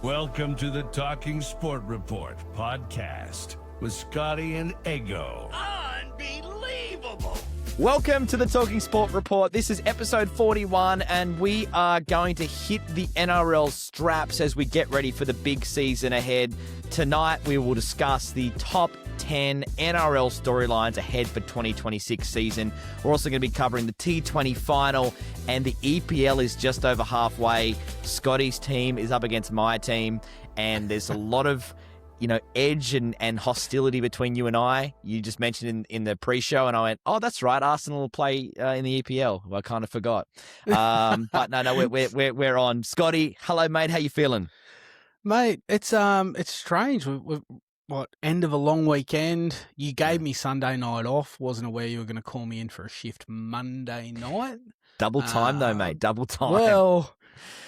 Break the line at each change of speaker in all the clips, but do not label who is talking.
Welcome to the Talking Sport Report podcast with Scotty and Ego. Unbelievable!
Welcome to the Talking Sport Report. This is episode 41, and we are going to hit the NRL straps as we get ready for the big season ahead. Tonight, we will discuss the top 10 NRL storylines ahead for 2026 season. We're also going to be covering the T20 final, and the EPL is just over halfway. Scotty's team is up against my team, and there's a lot of edge and hostility between you and I. You just mentioned in the pre-show, and I went, "Oh, that's right, Arsenal will play in the EPL." Well, I kind of forgot, but no, we're on. Scotty, hello, mate. How you feeling,
mate? It's strange. We've end of a long weekend. You gave me Sunday night off. Wasn't aware you were going to call me in for a shift Monday night.
Double time though, mate. Double time.
Well,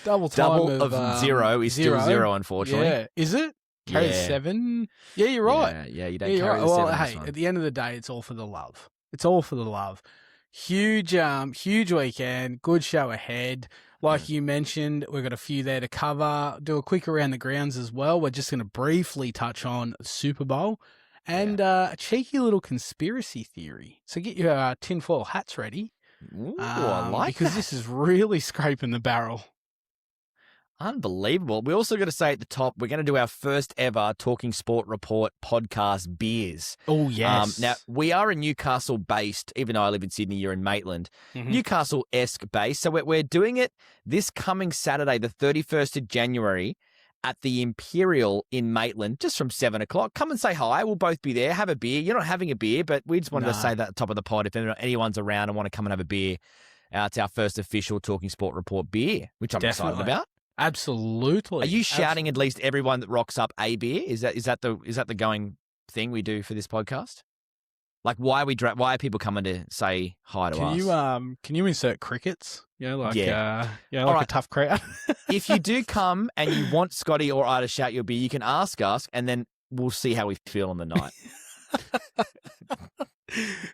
double time
of zero is still zero, unfortunately.
Yeah, is it? Carry 7. Yeah, you're right.
Yeah, you don't carry the 7.
Well, hey, at the end of the day, it's all for the love. It's all for the love. Huge weekend. Good show ahead. Like you mentioned, we've got a few there to cover. Do a quick around the grounds as well. We're just going to briefly touch on Super Bowl and a cheeky little conspiracy theory. So get your tinfoil hats ready.
Ooh, I like
because
that.
This is really scraping the barrel.
Unbelievable. We also got to say at the top, we're going to do our first ever Talking Sport Report podcast beers.
Oh, yes.
Now, we are a Newcastle-based, even though I live in Sydney, you're in Maitland, Newcastle-esque base. So we're doing it this coming Saturday, the 31st of January, at the Imperial in Maitland, just from 7 o'clock. Come and say hi. We'll both be there. Have a beer. You're not having a beer, but we just wanted to say that at the top of the pod. If anyone's around and want to come and have a beer, it's our first official Talking Sport Report beer, which I'm excited about.
Absolutely.
Are you shouting at least everyone that rocks up a beer? Is that the going thing we do for this podcast? Like why are people coming to say hi to us?
Can you insert crickets? Like
right.
a tough crowd.
If you do come and you want Scotty or I to shout your beer, you can ask us, and then we'll see how we feel on the night.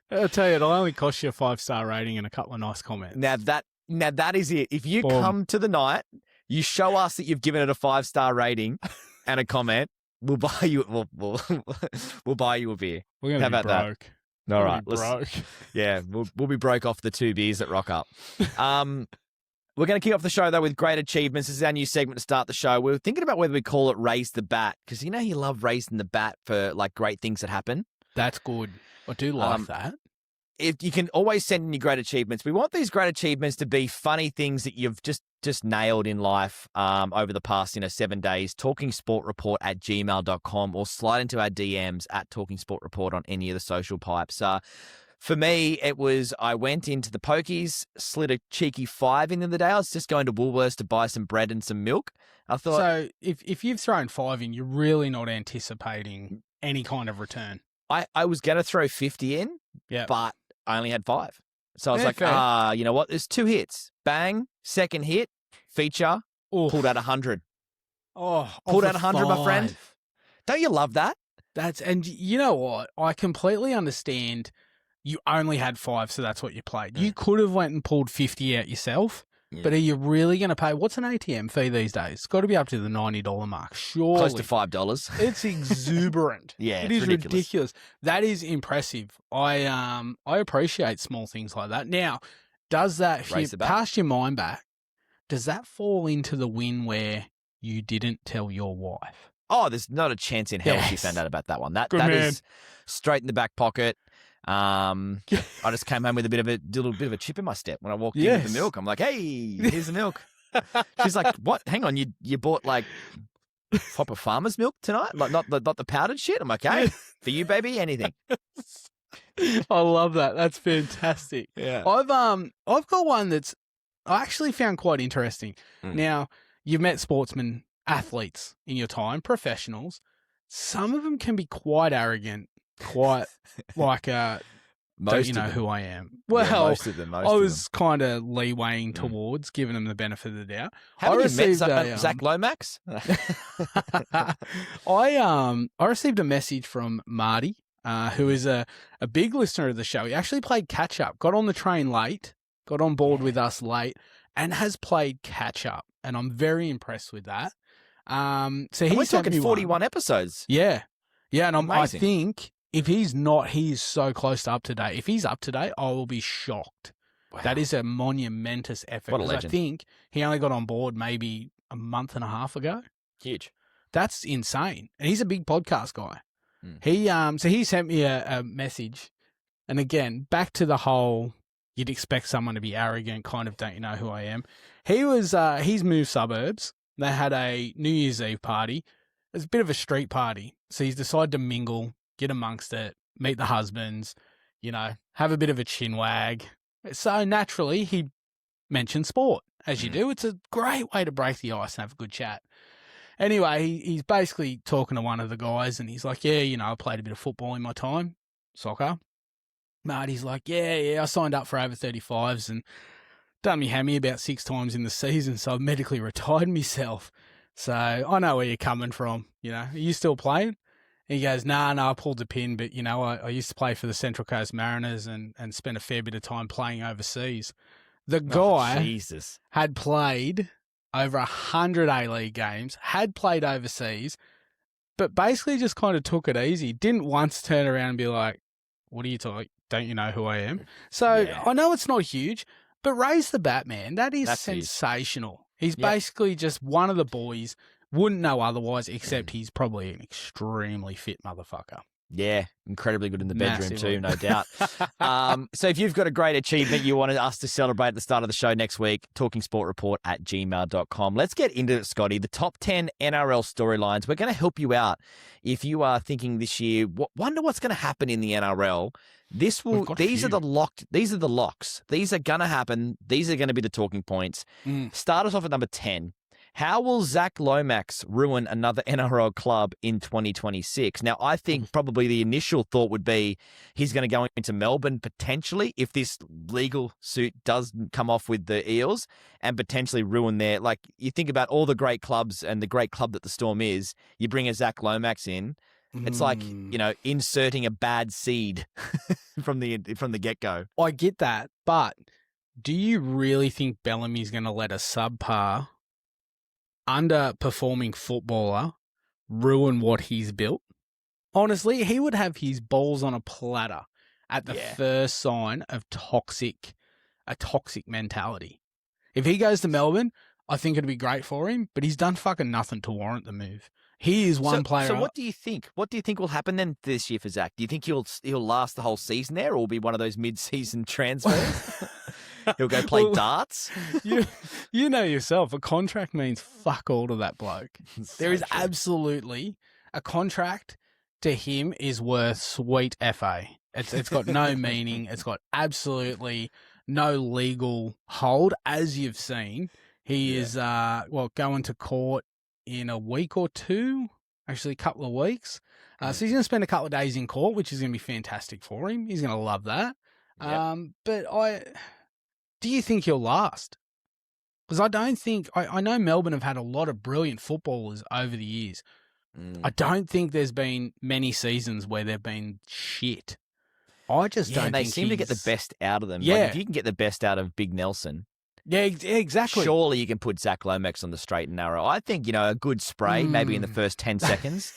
I'll tell you, it'll only cost you a 5-star rating and a couple of nice comments.
Now that is it. If you come to the night, you show us that you've given it a 5-star rating and a comment, we'll buy you. We'll buy you a beer.
We're gonna be broke.
That? All right,
broke.
Yeah, we'll be broke off the 2 beers that rock up. We're going to kick off the show though with great achievements. This is our new segment to start the show. We're thinking about whether we call it "Raise the Bat" because you love raising the bat for like great things that happen.
That's good. I do like that.
If you can always send in your great achievements. We want these great achievements to be funny things that you've just nailed in life over the past 7 days. talkingsportreport@gmail.com or slide into our DMs at talkingsportreport on any of the social pipes. For me, it was I went into the pokies, slid a cheeky 5 in the other day. I was just going to Woolworths to buy some bread and some milk. I thought,
so if you've thrown 5 in, you're really not anticipating any kind of return.
I was going to throw 50 in, but I only had 5. So I was you know what? There's 2 hits. Bang, second hit, feature, pulled out 100.
Oh,
pulled out 100, my friend. Don't you love that?
And you know what? I completely understand you only had 5, so that's what you played. You could have went and pulled 50 out yourself, but are you really going to pay? What's an ATM fee these days? It's got to be up to the $90 mark, surely.
Close to $5.
It's exuberant.
It
is ridiculous. That is impressive. I appreciate small things like that. Now, does that, if you cast your mind back, does that fall into the win where you didn't tell your wife?
Oh, there's not a chance in hell she found out about that one. That is straight in the back pocket. I just came home with a little bit of a chip in my step when I walked in with the milk. I'm like, hey, here's the milk. She's like, what? Hang on, you bought like proper farmer's milk tonight? Like not the powdered shit? I'm like, hey, for you, baby, anything.
I love that. That's fantastic.
Yeah.
I've got one that's I actually found quite interesting. Now, you've met sportsmen, athletes in your time, professionals. Some of them can be quite arrogant, quite like don't you know who I am? Well,
most of them.
I was kind of leewaying towards giving them the benefit of the doubt.
Haven't you met Zach Lomax?
I received a message from Marty, who is a big listener of the show. He actually played catch up, got on the train late, got on board with us late, and has played catch up. And I'm very impressed with that. So
And
he's
we're talking
71.
41 episodes.
Yeah. Yeah, and I
Amazing.
think if he's not, he is so close to up to date. If he's up to date, I will be shocked.
Wow.
That is a monumentous effort.
What a
'cause
legend.
I think he only got on board maybe a month and a half ago.
Huge.
That's insane. And he's a big podcast guy.
Mm.
So he sent me a message. And again, back to the whole, you'd expect someone to be arrogant, kind of, don't you know who I am? He's moved suburbs. They had a New Year's Eve party. It was a bit of a street party. So he's decided to mingle, get amongst it, meet the husbands, have a bit of a chin wag. So naturally, he mentioned sport, as you do. It's a great way to break the ice and have a good chat. Anyway, he's basically talking to one of the guys, and he's like, I played a bit of football in my time, soccer. Marty's like, I signed up for over 35s and done me hammy about 6 times in the season, so I've medically retired myself. So I know where you're coming from. Are you still playing? And he goes, no, I pulled the pin, but, I used to play for the Central Coast Mariners and spent a fair bit of time playing overseas. The guy had played over 100 A-League games, had played overseas, but basically just kind of took it easy. Didn't once turn around and be like, what are you talking? Don't you know who I am? So I know it's not huge, but raise the bat, man. That's sensational. He's basically just one of the boys. Wouldn't know otherwise, except he's probably an extremely fit motherfucker.
Yeah, incredibly good in the bedroom
Massively.
too, no doubt. So if you've got a great achievement you wanted us to celebrate at the start of the show next week, talkingsportreport@gmail.com. Let's get into it, Scotty. The top 10 NRL storylines. We're going to help you out if you are thinking this year, wonder what's going to happen in the NRL. These are the locks. These are going to happen. These are going to be the talking points. Start us off at number 10. How will Zach Lomax ruin another NRL club in 2026? Now, I think probably the initial thought would be he's going to go into Melbourne potentially if this legal suit does come off with the Eels and potentially ruin their, like, you think about all the great clubs and the great club that the Storm is, you bring a Zach Lomax in, it's like, inserting a bad seed from the get-go.
I get that, but do you really think Bellamy's going to let a subpar underperforming footballer ruin what he's built? Honestly, he would have his balls on a platter at the first sign of a toxic mentality. If he goes to Melbourne, I think it'd be great for him, but he's done fucking nothing to warrant the move. He is one player.
So what do you think? What do you think will happen then this year for Zach? Do you think he'll last the whole season there, or will be one of those mid-season transfers? He'll go play darts.
You know yourself, a contract means fuck all to that bloke. There is
true.
absolutely a contract to him is worth sweet FA. It's got no meaning. It's got absolutely no legal hold, as you've seen. He is going to court in a week or two, actually a couple of weeks. So he's going to spend a couple of days in court, which is going to be fantastic for him. He's going to love that. But do you think he'll last? Because I don't think, I know Melbourne have had a lot of brilliant footballers over the years. I don't think there's been many seasons where they've been shit. I just don't think
they seem to get the best out of them.
Yeah.
Like if you can get the best out of Big Nelson,
exactly.
surely you can put Zach Lomax on the straight and narrow. I think, a good spray, maybe in the first 10 seconds,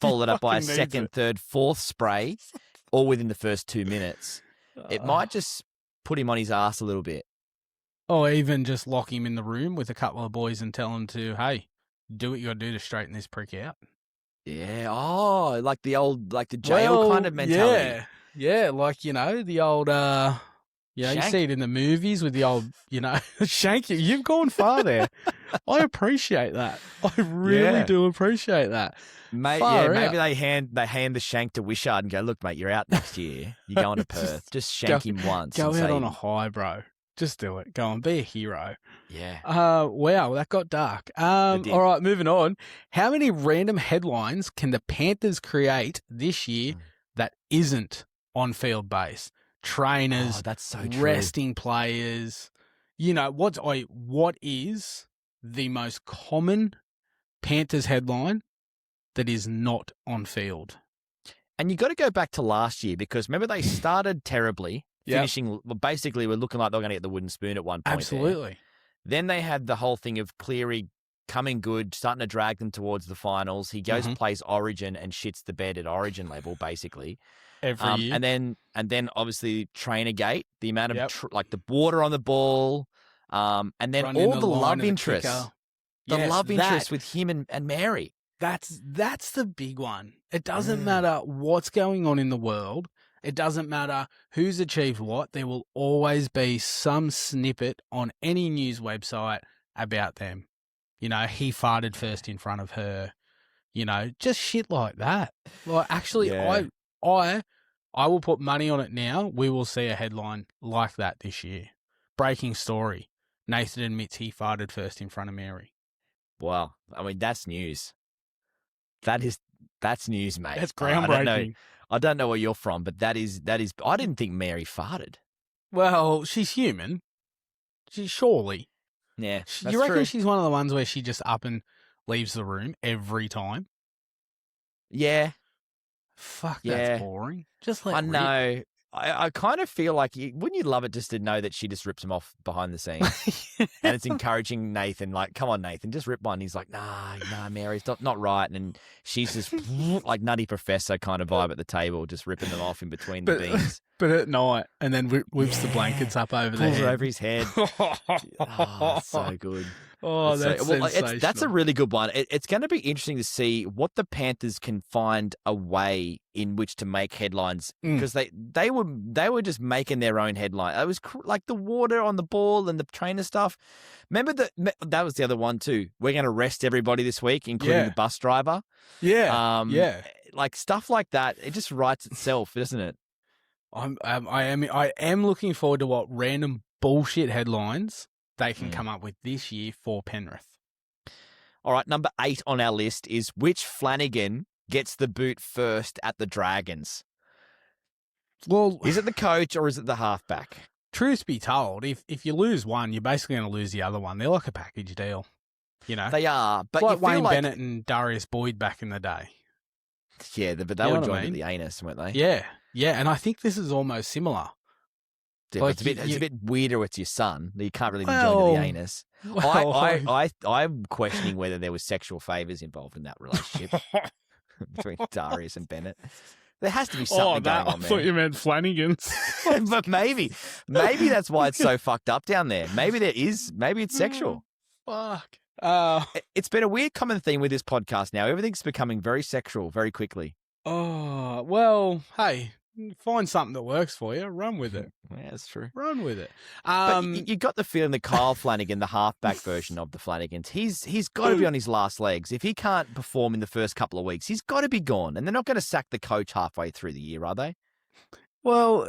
followed up by a second, third, fourth spray, all within the first 2 minutes. It might just put him on his ass a little bit.
Or even just lock him in the room with a couple of boys and tell him to, hey, do what you got to do to straighten this prick out.
Yeah. Oh, like the jail kind of mentality.
Yeah. Like, the old, you see it in the movies with the old, shank you. You've gone far there. I appreciate that. I really do appreciate that.
Mate, maybe they hand the shank to Wishart and go, look, mate, you're out next year. You're going to Perth. Just shank him once.
Go out on a high, bro. Just do it. Go on, be a hero.
Yeah.
Wow, that got dark. All right, moving on. How many random headlines can the Panthers create this year that isn't on-field base? Trainers,
that's so true.
Resting players. What is the most common Panthers headline that is not on field?
And you got to go back to last year because remember they started terribly. Finishing, basically, we're looking like they're going to get the wooden spoon at one point.
Absolutely.
Then they had the whole thing of Cleary coming good, starting to drag them towards the finals. He goes and plays Origin and shits the bed at Origin level, basically.
Every year.
And then obviously trainer gate, the amount of like the water on the ball, and then
Running
all the love interest,
Yes,
love interest with him and Mary.
That's the big one. It doesn't matter what's going on in the world. It doesn't matter who's achieved what. There will always be some snippet on any news website about them. You know, he farted first in front of her. You know, just shit like that. Like, actually, I will put money on it now. We will see a headline like that this year. Breaking story. Nathan admits he farted first in front of Mary.
Wow. I mean, that's news. That's news, mate.
That's groundbreaking.
I don't know where you're from, but that is. I didn't think Mary farted.
Well, she's human. Surely.
Yeah,
You reckon she's one of the ones where she just up and leaves the room every time?
Yeah.
Fuck, that's boring. Just let
I
rip.
know. I kind of feel like, wouldn't you love it just to know that she just rips him off behind the scenes? And it's encouraging Nathan, like, come on, Nathan, just rip one. He's like, nah, Mary, it's not right. And she's just like Nutty Professor kind of vibe at the table, just ripping them off in between the beans.
But at night, and then whips the blankets up over their
Pulls
head.
her over his head. Oh, so good.
Oh, that's sensational.
That's a really good one. It's going to be interesting to see what the Panthers can find a way in which to make headlines, because they were just making their own headline. It was like the water on the ball and the trainer stuff. Remember that was the other one too. We're going to arrest everybody this week, including the bus driver.
Yeah,
like stuff like that. It just writes itself, doesn't it?
I am looking forward to what random bullshit headlines they can come up with this year for Penrith.
All right, number 8 on our list is which Flanagan gets the boot first at the Dragons?
Well,
is it the coach or is it the halfback?
Truth be told, if you lose one, you're basically going to lose the other one. They're like a package deal, you know.
They are, but
it's like
you feel
Wayne
like
Bennett and Darius Boyd back in the day.
Yeah, but they were joined at the anus, weren't they?
Yeah, and I think this is almost similar.
Yeah, like it's a bit weirder with your son. You can't really be joined at the anus. I'm questioning whether there was sexual favours involved in that relationship between Darius and Bennett. There has to be something going on there.
I thought you meant Flanagan's.
But maybe that's why it's so fucked up down there. Maybe it's sexual.
Fuck.
It's been a weird common theme with this podcast now. Everything's becoming very sexual very quickly.
Oh, well, hey, find something that works for you. Run with it.
Yeah, that's true.
Run with it.
But you got the feeling that Kyle Flanagan, the halfback version of the Flanagans, he's got to be on his last legs. If he can't perform in the first couple of weeks, he's got to be gone. And they're not going to sack the coach halfway through the year, are they?
Well,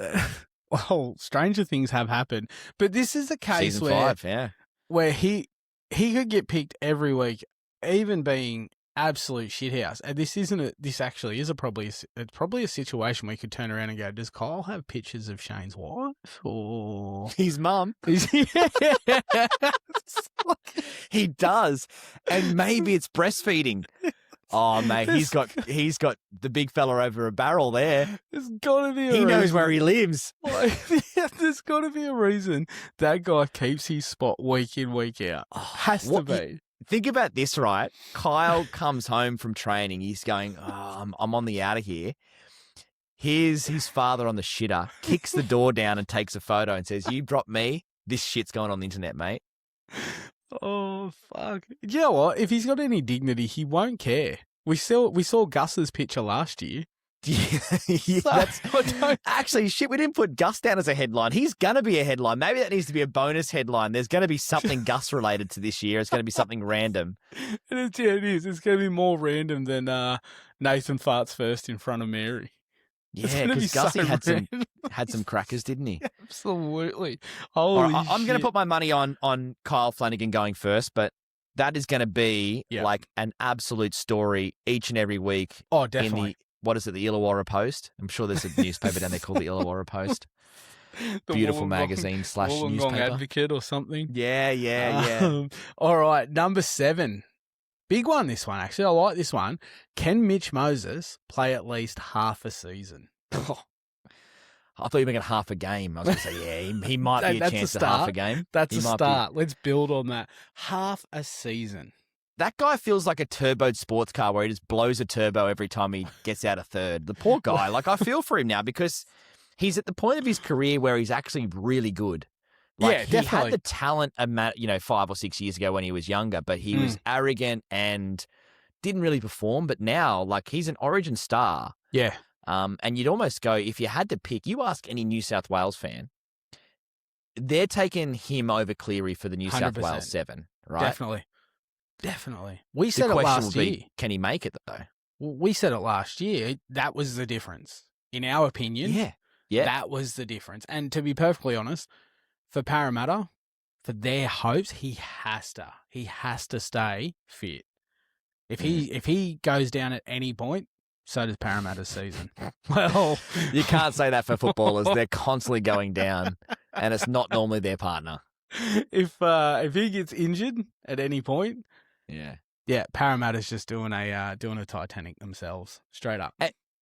stranger things have happened. But this is a case
Season 5,
where he could get picked every week, even being absolute shithouse. And this actually is probably a situation where you could turn around and go, does Kyle have pictures of Shane's wife or
his mum? He does. And maybe it's breastfeeding. Oh, mate, he's got the big fella over a barrel there.
There's got to be a
reason.
He
knows where he lives.
There's got to be a reason that guy keeps his spot week in, week out. Has to be.
Think about this, right? Kyle comes home from training. He's going, I'm on the out of here. Here's his father on the shitter, kicks the door down and takes a photo and says, you dropped me, this shit's going on the internet, mate.
Oh, fuck. You know what? If he's got any dignity, he won't care. We saw Gus's picture last year.
Actually, shit, we didn't put Gus down as a headline. He's going to be a headline. Maybe that needs to be a bonus headline. There's going to be something Gus related to this year. It's going to be something random.
It is. It's going to be more random than Nathan farts first in front of Mary.
Yeah, because Gussie had some crackers, didn't he?
Absolutely. Holy shit.
I'm going to put my money on Kyle Flanagan going first, but that is going to be like an absolute story each and every week.
Oh, definitely.
What is it, the Illawarra Post? I'm sure there's a newspaper down there called the Illawarra Post. Beautiful magazine / newspaper.
Advocate or something.
Yeah.
All right, number 7. Big one, this one, actually. I like this one. Can Mitch Moses play at least half a season?
Oh, I thought you were making half a game. I was going to say, he might be a chance at half a game.
That's a start. Let's build on that. Half a season.
that guy feels like a turboed sports car where he just blows a turbo every time he gets out of third. The poor guy. Like, I feel for him now because he's at the point of his career where he's actually really good. Like,
Yeah,
he
definitely.
had the talent, 5 or 6 years ago when he was younger, but he was arrogant and didn't really perform. But now, like, he's an Origin star.
Yeah.
And you'd almost go, if you had to pick, you ask any New South Wales fan, they're taking him over Cleary for the New South
100%.
Wales 7, right?
Definitely. We
The
said it
question
last
will
year.
be, can he make it, though?
We said it last year. That was the difference. In our opinion,
Yeah.
that was the difference. And to be perfectly honest, for Parramatta, for their hopes, he has to stay fit. If he goes down at any point, so does Parramatta's season. Well,
You can't say that for footballers. They're constantly going down, and it's not normally their partner.
if he gets injured at any point,
Yeah.
Parramatta's just doing a Titanic themselves, straight up.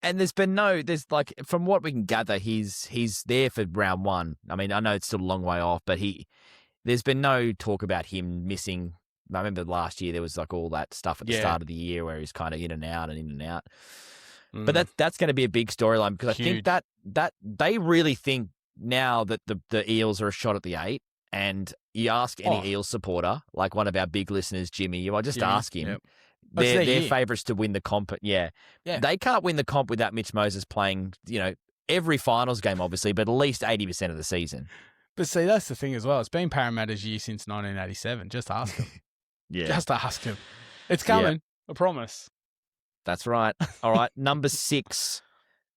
And there's like, from what we can gather, he's there for round 1. I mean, I know it's still a long way off, but there's been no talk about him missing. I remember last year there was like all that stuff at the start of the year where he's kind of in and out and in and out. But that's going to be a big storyline because
Huge.
I think that they really think now that the Eels are a shot at the 8. And you ask any Eels supporter, like one of our big listeners, Jimmy, ask him.
Yep.
They're favourites to win the comp. Yeah. They can't win the comp without Mitch Moses playing, every finals game, obviously, but at least 80% of the season.
But see, that's the thing as well. It's been Parramatta's year since 1987. Just ask him. Just ask him. It's coming. I promise.
That's right. All right. Number 6.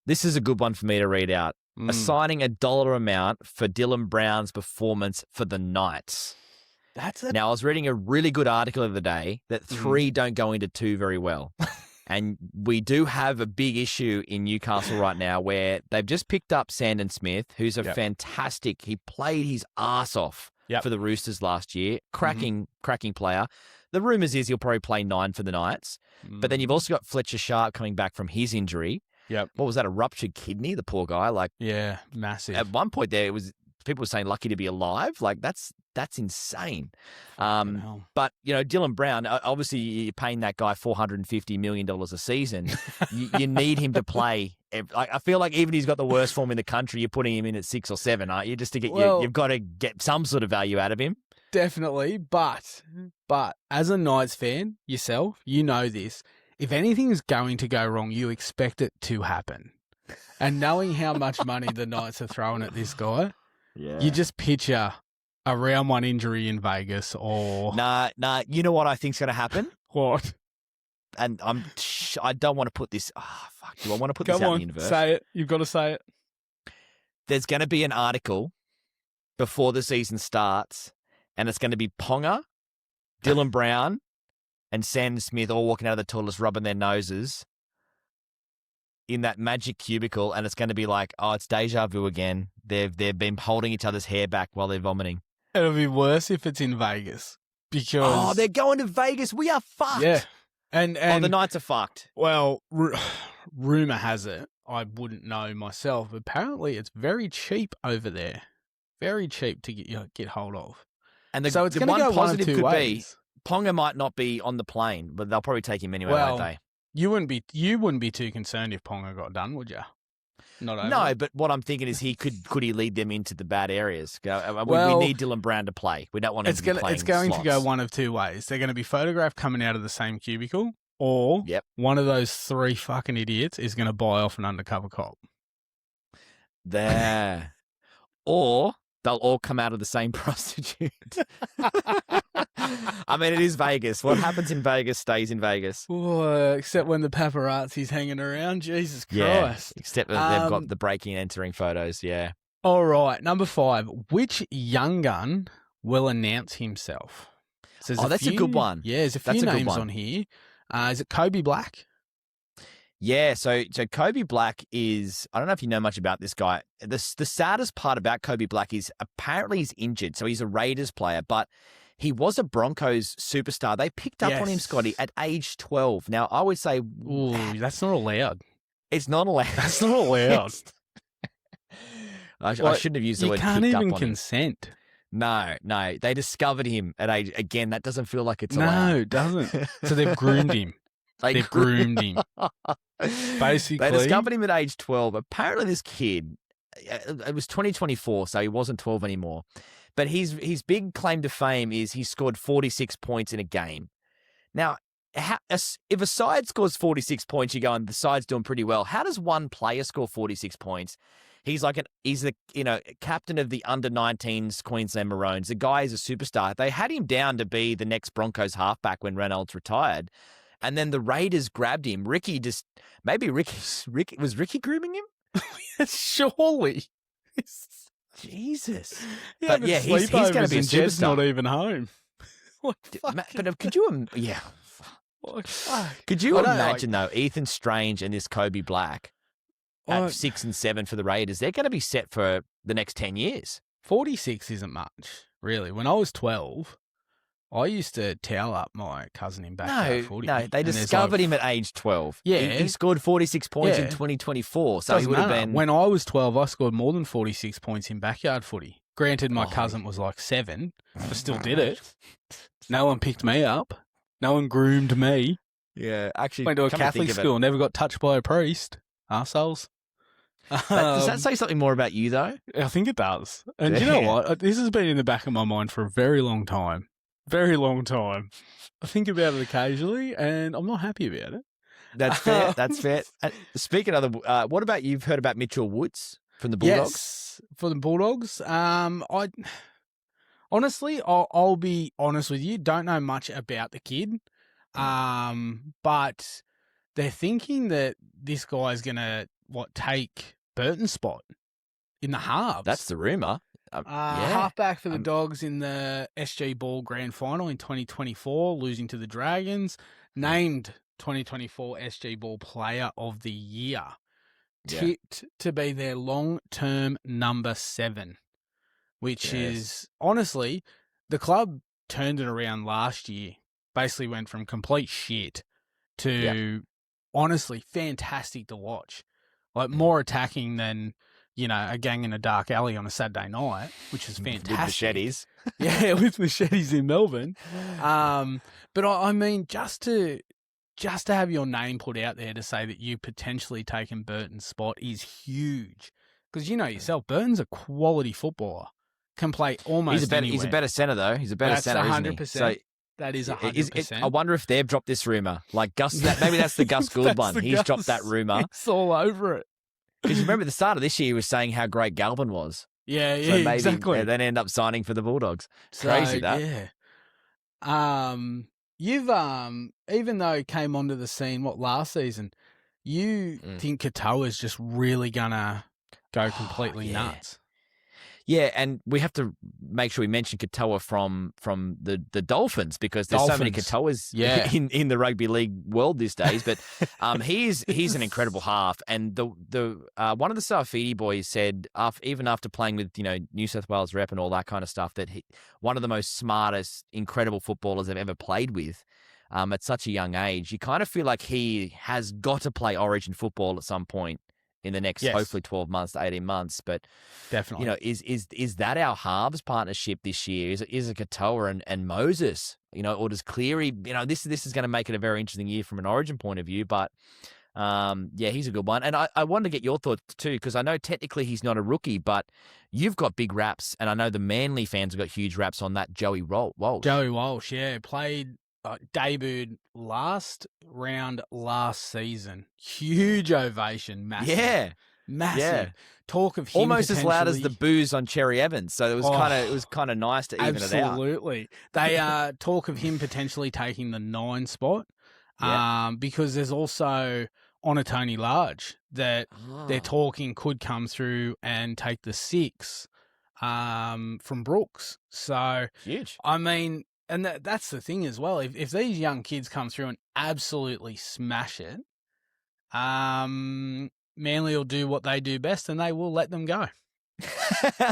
This is a good one for me to read out. Assigning a dollar amount for Dylan Brown's performance for the Knights. Now, I was reading a really good article of the day that 3 don't go into 2 very well. And we do have a big issue in Newcastle right now where they've just picked up Sandon Smith, who's a fantastic, he played his ass off for the Roosters last year. Cracking player. The rumours is he'll probably play 9 for the Knights. But then you've also got Fletcher Sharp coming back from his injury.
Yep.
What was that, a ruptured kidney? The poor guy. Like,
yeah, massive.
At one point there, people were saying lucky to be alive. Like, that's insane. But, Dylan Brown, obviously you're paying that guy $450 million a season. you need him to play. I feel like even he's got the worst form in the country, you're putting him in at 6 or 7, aren't you? Just to get you've got to get some sort of value out of him.
Definitely. But as a Knights fan yourself, you know this. If anything is going to go wrong, you expect it to happen. And knowing how much money the Knights are throwing at this guy, you just picture a round 1 injury in Vegas or...
Nah, you know what I think's going to happen?
What?
And I don't want to put this... Oh, fuck. Do I want to put this out in the universe?
Say it. You've got to say it.
There's going to be an article before the season starts, and it's going to be Ponga, Dylan Brown, and Sandon Smith all walking out of the toilets rubbing their noses in that magic cubicle, and it's going to be like, oh, it's deja vu again. They've been holding each other's hair back while they're vomiting.
It'll be worse if it's in Vegas because
they're going to Vegas. We are fucked.
Yeah, and
the Knights are fucked.
Well, rumor has it, I wouldn't know myself. Apparently, it's very cheap over there. Very cheap to get hold of.
And
so it's
the
going to
one
go
positive
one of two
could
ways.
be Ponga might not be on the plane, but they'll probably take him anyway, won't they?
You wouldn't be too concerned if Ponga got done, would you?
No, but what I'm thinking is could he lead them into the bad areas? We need Dylan Brown to play. We don't want him to be playing
It's going
slots.
to go one of two ways. They're going to be photographed coming out of the same cubicle, or one of those 3 fucking idiots is going to buy off an undercover cop.
There. Or they'll all come out of the same prostitute. I mean, it is Vegas. What happens in Vegas stays in Vegas.
Except when the paparazzi's hanging around. Jesus Christ.
Yeah, except that they've got the breaking and entering photos, yeah.
All right, number 5. Which young gun will announce himself? So
that's a good one.
Yeah, there's a few names on here. Is it Kobe Black?
Yeah, so Kobe Black is, I don't know if you know much about this guy. The saddest part about Kobe Black is apparently he's injured. So he's a Raiders player, but he was a Broncos superstar. They picked up on him, Scotty, at age 12. Now, I would say...
Ooh, that's not allowed.
It's not allowed.
That's not allowed.
I shouldn't have used the word picked up on
him. You can't even
him.
consent.
No. They discovered him at age. Again, that doesn't feel like it's allowed.
No, it doesn't. So they've groomed him. They've groomed him. Basically.
They discovered him at age 12. Apparently this kid, it was 2024, so he wasn't 12 anymore. But his big claim to fame is he scored 46 points in a game. Now, if a side scores 46 points, you go, and the side's doing pretty well. How does one player score 46 points? He's the captain of the under-19s Queensland Maroons. The guy is a superstar. They had him down to be the next Broncos halfback when Reynolds retired. And then the Raiders grabbed him. Was Ricky grooming him?
Surely.
Jesus.
Yeah,
but he's going to be a
Jed's
superstar.
not even home.
But could you? Yeah. Could you imagine though, Ethan Strange and this Kobe Black at 6 and 7 for the Raiders? They're going to be set for the next 10 years.
46 isn't much, really. When I was 12, I used to towel up my cousin in backyard footy.
No, they discovered him at age 12.
Yeah.
He scored 46 points in 2024, so he would have been...
When I was 12, I scored more than 46 points in backyard footy. Granted, my cousin was like 7, but still did it. No one picked me up. No one groomed me.
Yeah, actually...
Went to a Catholic school, never got touched by a priest. Arseholes.
Does that say something more about you, though?
I think it does. And you know what? This has been in the back of my mind for a very long time. Very long time. I think about it occasionally, and I'm not happy about it.
That's fair. That's fair. Speaking of what about you've heard about Mitchell Woods from the Bulldogs?
Yes, for the Bulldogs. I'll be honest with you. Don't know much about the kid, but they're thinking that this guy's gonna take Burton's spot in the halves.
That's the rumor.
Halfback for the Dogs in the SG Ball Grand Final in 2024, losing to the Dragons. Named 2024 SG Ball Player of the Year.
Yeah.
Tipped to be their long-term number 7, which is, honestly, the club turned it around last year. Basically went from complete shit to, honestly, fantastic to watch. Like, more attacking than... a gang in a dark alley on a Saturday night, which is fantastic.
With machetes.
Yeah, with machetes in Melbourne. But I mean, just to have your name put out there to say that you potentially taken Burton's spot is huge. Because you know yourself, Burton's a quality footballer. Can play almost anywhere.
He's a better centre, though. He's a better centre, isn't he? So,
that is 100%.
I wonder if they've dropped this rumour. Like Gus, maybe that's the Gus Gould one. He's dropped that rumour.
It's all over it.
Because you remember at the start of this year, he was saying how great Galvin was.
Yeah,
so maybe,
exactly.
Then end up signing for the Bulldogs. Crazy, that.
Yeah. You've even though it came onto the scene last season, you think Katoa's just really gonna go completely nuts. Yeah,
and we have to make sure we mention Katoa from the Dolphins because there's so many Katoas in the rugby league world these days. But he's an incredible half. And the one of the Safidi boys said, even after playing with New South Wales rep and all that kind of stuff, that one of the most smartest, incredible footballers they've ever played with at such a young age. You kind of feel like he has got to play Origin football at some point in the next, hopefully 12 months to 18 months. But
definitely,
is that our halves partnership this year? Is it Katoa and Moses? Or does Cleary? This is going to make it a very interesting year from an Origin point of view. But he's a good one. And I wanted to get your thoughts too, because I know technically he's not a rookie, but you've got big raps, and I know the Manly fans have got huge raps on that Joey Walsh.
Joey Walsh, played. Debuted last round last season. Huge ovation. Massive. Massive.
Yeah.
Talk of him
almost as loud as the boos on Cherry-Evans. So it was kind of nice to even it out.
Absolutely. They talk of him potentially taking the 9 spot. Because there's also Tony Large that they're talking could come through and take the 6 from Brooks. So
huge.
I mean, and that's the thing as well. If these young kids come through and absolutely smash it, Manly will do what they do best, and they will let them go.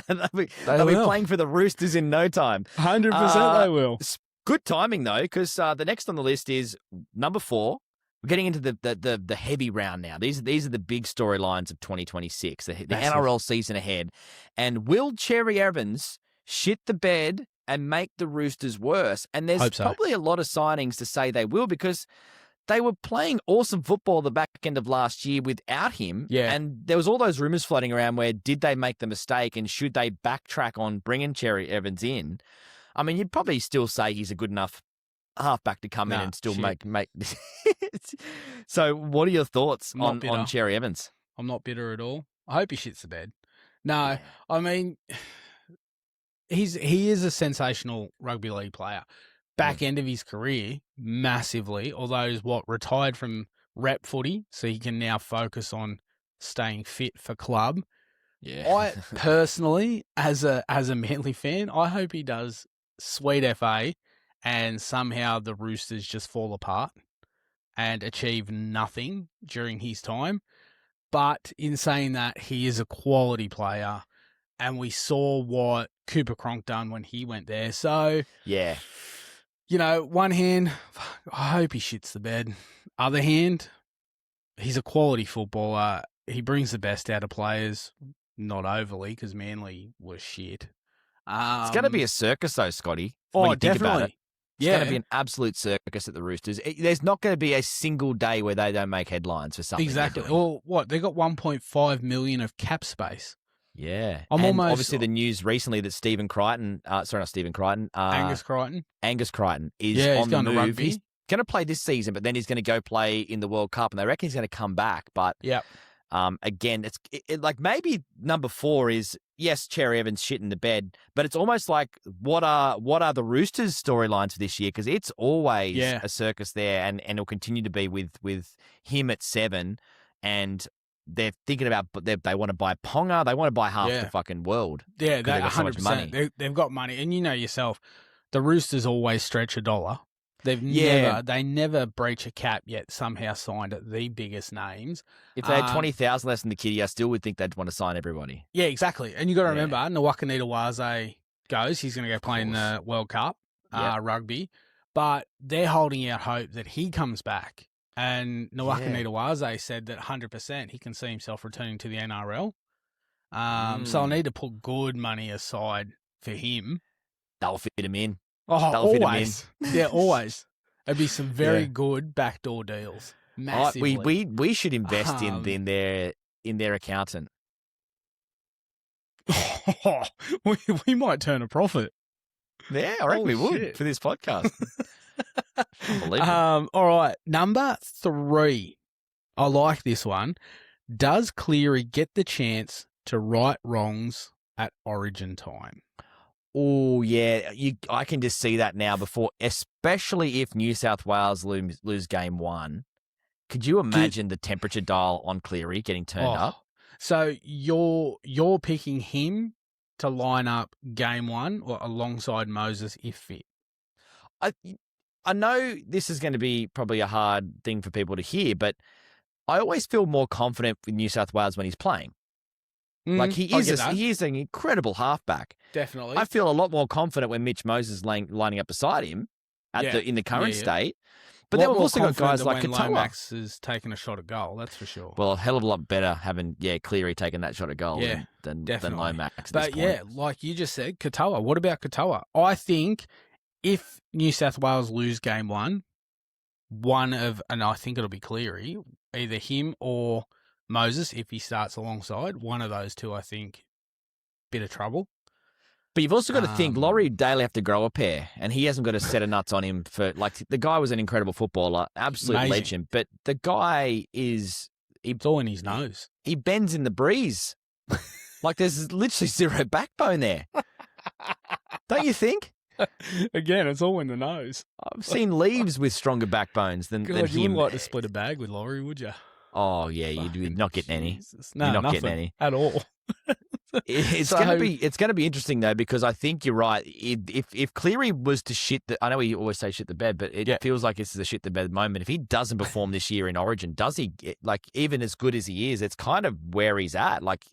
They'll be playing for the Roosters in no time.
100% they will.
Good timing, though, because the next on the list is number 4. We're getting into the heavy round now. These are the big storylines of 2026, the NRL season ahead. And will Cherry-Evans shit the bed and make the Roosters worse. And there's
Hope so.
probably a lot of signings to say they will, because they were playing awesome football the back end of last year without him.
Yeah.
And there was all those rumours floating around where did they make the mistake and should they backtrack on bringing Cherry-Evans in? I mean, you'd probably still say he's a good enough halfback to come in and still make. So what are your thoughts on Cherry-Evans?
I'm not bitter at all. I hope he shits the bed. No, I mean, he is a sensational rugby league player. Back end of his career, massively, although he's retired from rep footy, so he can now focus on staying fit for club.
Yeah.
I personally, as a Manly fan, I hope he does sweet FA and somehow the Roosters just fall apart and achieve nothing during his time. But in saying that, he is a quality player, and we saw what Cooper Cronk done when he went there. So,
yeah,
you know, one hand, I hope he shits the bed. Other hand, he's a quality footballer. He brings the best out of players, not overly, because Manly was shit.
It's going to be a circus, though, Scotty.
Oh, definitely.
It's going to be an absolute circus at the Roosters. There's not going to be a single day where they don't make headlines for something.
Exactly. Well, they got 1.5 million of cap space.
Yeah. Obviously the news recently that Angus Crichton is on the move. He's going to play this season, but then he's going to go play in the World Cup, and they reckon he's going to come back. But again, it's like maybe number 4 is, yes, Cherry-Evans shitting the bed, but it's almost like what are the Roosters' storylines for this year? Because it's always a circus there, and it'll continue to be with him at 7, and they're thinking about they want to buy Ponga, they want to buy half the fucking world.
Yeah,
they've got 100%.
So much money. They've got money, and you know yourself, the Roosters always stretch a dollar. They never breach a cap yet. Somehow signed at the biggest names.
If they had 20,000 less in the kitty, I still would think they'd want to sign everybody.
Yeah, exactly. And you got to remember, Nawaqanita goes. He's going to go play in the World Cup rugby, but they're holding out hope that he comes back. And Nawaqanita said that 100% he can see himself returning to the NRL. So I'll need to put good money aside for him.
They'll fit him in.
Oh,
They'll
always.
Fit him in.
Yeah, always. It'd be some very good backdoor deals. Massively.
We should invest in their accountant.
We might turn a profit.
Yeah, I reckon we would for this podcast. Unbelievable.
All right, number 3. I like this one. Does Cleary get the chance to right wrongs at Origin time?
Oh, yeah. I can just see that now before, especially if New South Wales lose game 1. Could you imagine the temperature dial on Cleary getting turned up?
So you're picking him to line up game 1 or alongside Moses if fit?
I know this is going to be probably a hard thing for people to hear, but I always feel more confident with New South Wales when he's playing. Like he is an incredible halfback.
Definitely.
I feel a lot more confident when Mitch Moses is lining up beside him in the current state. But then we've also got guys like Katoa.
Lomax is taking a shot at goal, that's for sure.
Well, a hell of a lot better having Cleary taking that shot at goal than Lomax.
But like you just said, Katoa. What about Katoa? I think if New South Wales lose game 1, and I think it'll be Cleary, either him or Moses, if he starts alongside, one of those two, I think, bit of trouble.
But you've also got to think, Laurie Daly have to grow a pair, and he hasn't got a set of nuts on him for, like, the guy was an incredible footballer, absolute legend, but the guy is...
It's all in his nose.
He bends in the breeze. Like, there's literally zero backbone there. Don't you think?
Again, it's all in the nose.
I've seen leaves with stronger backbones than him.
You wouldn't like to split a bag with Laurie, would you?
Oh, yeah, you're not getting any.
No,
you're not
nothing
getting any.
at all.
It's going to be interesting though, because I think you're right. If Cleary was to I know we always say shit the bed, but it feels like this is a shit the bed moment. If he doesn't perform this year in Origin, does he even as good as he is? It's kind of where he's at. Like,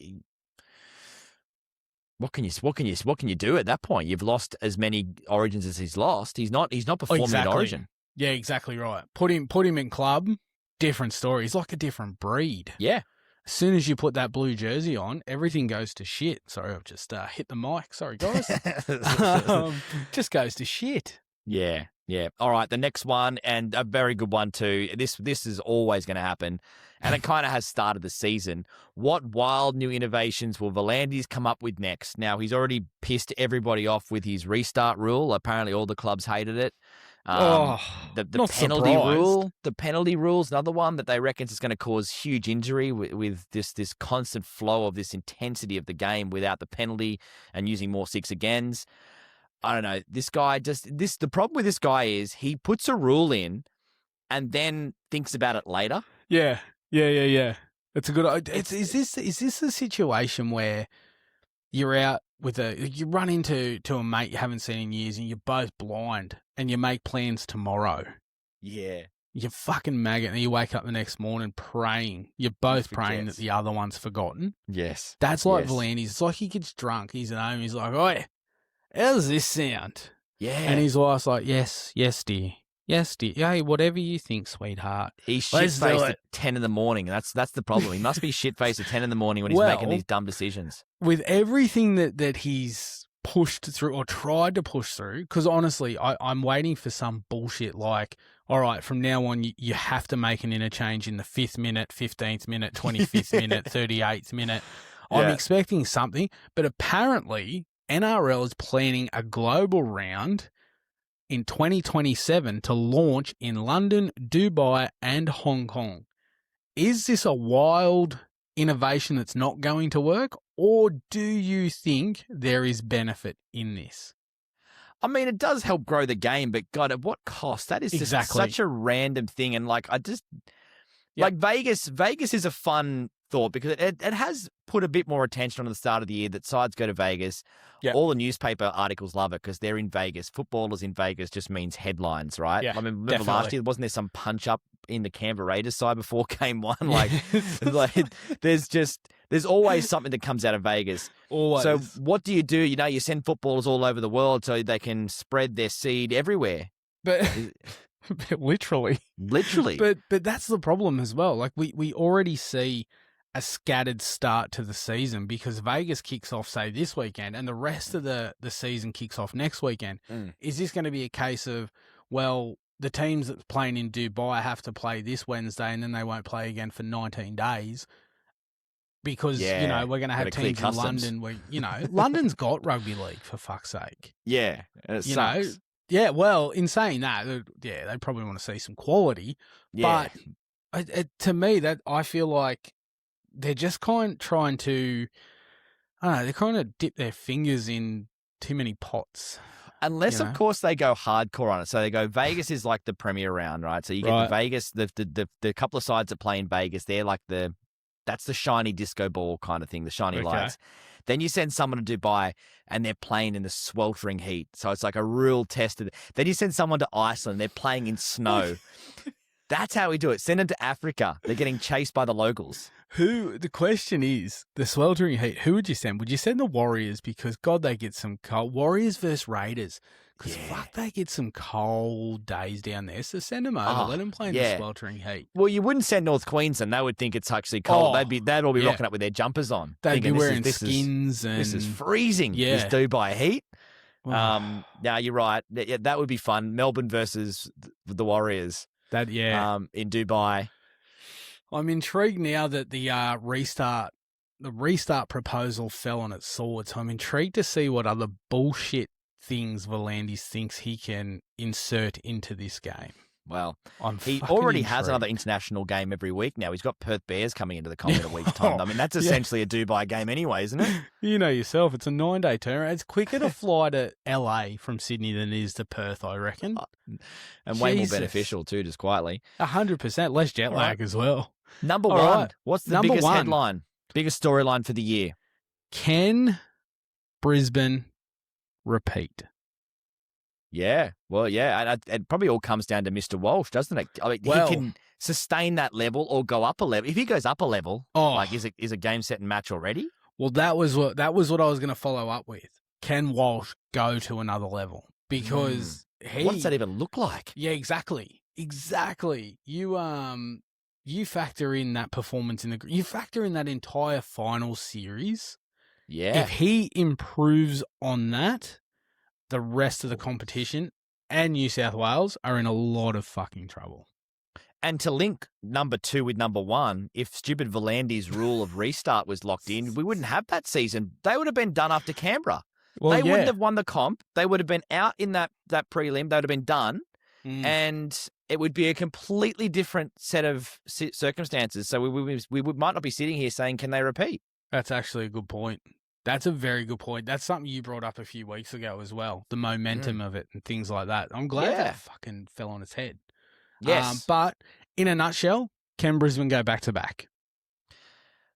what can you do at that point? You've lost as many Origins as he's lost. He's not performing in Origin.
Yeah, exactly right. Put him in club. Different story. He's like a different breed.
Yeah.
As soon as you put that blue jersey on, everything goes to shit. Sorry, I've just hit the mic. Sorry, guys. Just goes to shit.
Yeah. All right, the next one, and a very good one too. This is always going to happen, and it kind of has started the season. What wild new innovations will Valandis come up with next? Now, he's already pissed everybody off with his restart rule. Apparently, all the clubs hated it. The penalty rule. The penalty rule is another one that they reckon is going to cause huge injury with this constant flow of this intensity of the game without the penalty and using more 6 agains. I don't know. This guy the problem with this guy is he puts a rule in and then thinks about it later.
Yeah. It's a good. Is this a situation where you're out with you run into a mate you haven't seen in years and you're both blind and you make plans tomorrow?
Yeah.
You fucking maggot, and you wake up the next morning praying. You're both praying that the other one's forgotten.
Yes.
That's like Valandis. It's like he gets drunk. He's at home. He's like, "Oi, how does this sound?"
Yeah.
And his wife's like, yes, dear. Yes, dear. Hey, whatever you think, sweetheart.
He's shit-faced at 10 in the morning. That's the problem. He must be shit-faced at 10 in the morning when he's making these dumb decisions.
With everything that he's pushed through or tried to push through, because honestly, I'm waiting for some bullshit like, all right, from now on, you have to make an interchange in the 5th minute, 15th minute, 25th minute, 38th minute. I'm expecting something, but apparently NRL is planning a global round in 2027 to launch in London, Dubai, and Hong Kong. Is this a wild innovation that's not going to work, or do you think there is benefit in this?
I mean, it does help grow the game, but God, at what cost? That is just such a random thing. And like, like Vegas is a fun thought because it has put a bit more attention on the start of the year that sides go to Vegas. Yep. All the newspaper articles love it because they're in Vegas. Footballers in Vegas just means headlines, right?
Yeah,
I mean, remember last year, wasn't there some punch up in the Canberra Raiders side before game one? Like there's always something that comes out of Vegas.
Always.
So what do? You send footballers all over the world so they can spread their seed everywhere.
But literally. But that's the problem as well. Like we already see a scattered start to the season because Vegas kicks off, say, this weekend and the rest of the season kicks off next weekend. Is this going to be a case of, well, the teams that's playing in Dubai have to play this Wednesday and then they won't play again for 19 days because, we're going to have teams in London where, London's got rugby league, for fuck's sake.
Yeah, it sucks.
Yeah, well, in saying that, they probably want to see some quality.
Yeah.
But to me, that I feel like they're just trying to, I don't know, they're trying to dip their fingers in too many pots.
Unless, of course, they go hardcore on it. So they go, Vegas is like the premier round, right? So you get the Vegas, the couple of sides that play in Vegas, they're like that's the shiny disco ball kind of thing, the shiny lights. Then you send someone to Dubai and they're playing in the sweltering heat. So it's like a real test. Then you send someone to Iceland, they're playing in snow. That's how we do it. Send them to Africa. They're getting chased by the locals.
The question is, the sweltering heat, who would you send? Would you send the Warriors? Because, God, they get some cold. Warriors versus Raiders. Because, fuck, they get some cold days down there. So send them over. Let them play in the sweltering heat.
Well, you wouldn't send North Queensland. They would think it's actually cold. They'd all be rocking up with their jumpers on.
They'd be wearing skins.
This is freezing. This Dubai heat. Yeah, you're right. That would be fun. Melbourne versus the Warriors. In Dubai.
I'm intrigued now that the restart proposal fell on its sword. So I'm intrigued to see what other bullshit things Valandis thinks he can insert into this game.
Well, he already has another international game every week now. He's got Perth Bears coming into the comp in a week's time. I mean, that's essentially a Dubai game anyway, isn't it?
You know yourself, it's a 9-day turnaround. It's quicker to fly to LA from Sydney than it is to Perth, I reckon.
And way more beneficial too, just quietly.
100%, less jet lag as well.
Number one. Right. What's the biggest headline? Biggest storyline for the year?
Can Brisbane repeat?
Yeah. Well, yeah. And it probably all comes down to Mr. Walsh, doesn't it? I mean, he can sustain that level or go up a level. If he goes up a level, is a game, set, and match already?
Well, that was what I was going to follow up with. Can Walsh go to another level? Because
what does that even look like?
Yeah, exactly. You you factor in that performance you factor in that entire final series.
Yeah.
If he improves on that, the rest of the competition and New South Wales are in a lot of fucking trouble.
And to link number 2 with number 1, if stupid Valandis' rule of restart was locked in, we wouldn't have that season. They would have been done after Canberra.
Well,
They wouldn't have won the comp. They would have been out in that prelim. They would have been done. And it would be a completely different set of circumstances. So we might not be sitting here saying, can they repeat?
That's actually a good point. That's a very good point. That's something you brought up a few weeks ago as well, the momentum of it and things like that. I'm glad that fucking fell on its head.
Yes.
But in a nutshell, can Brisbane go back to back?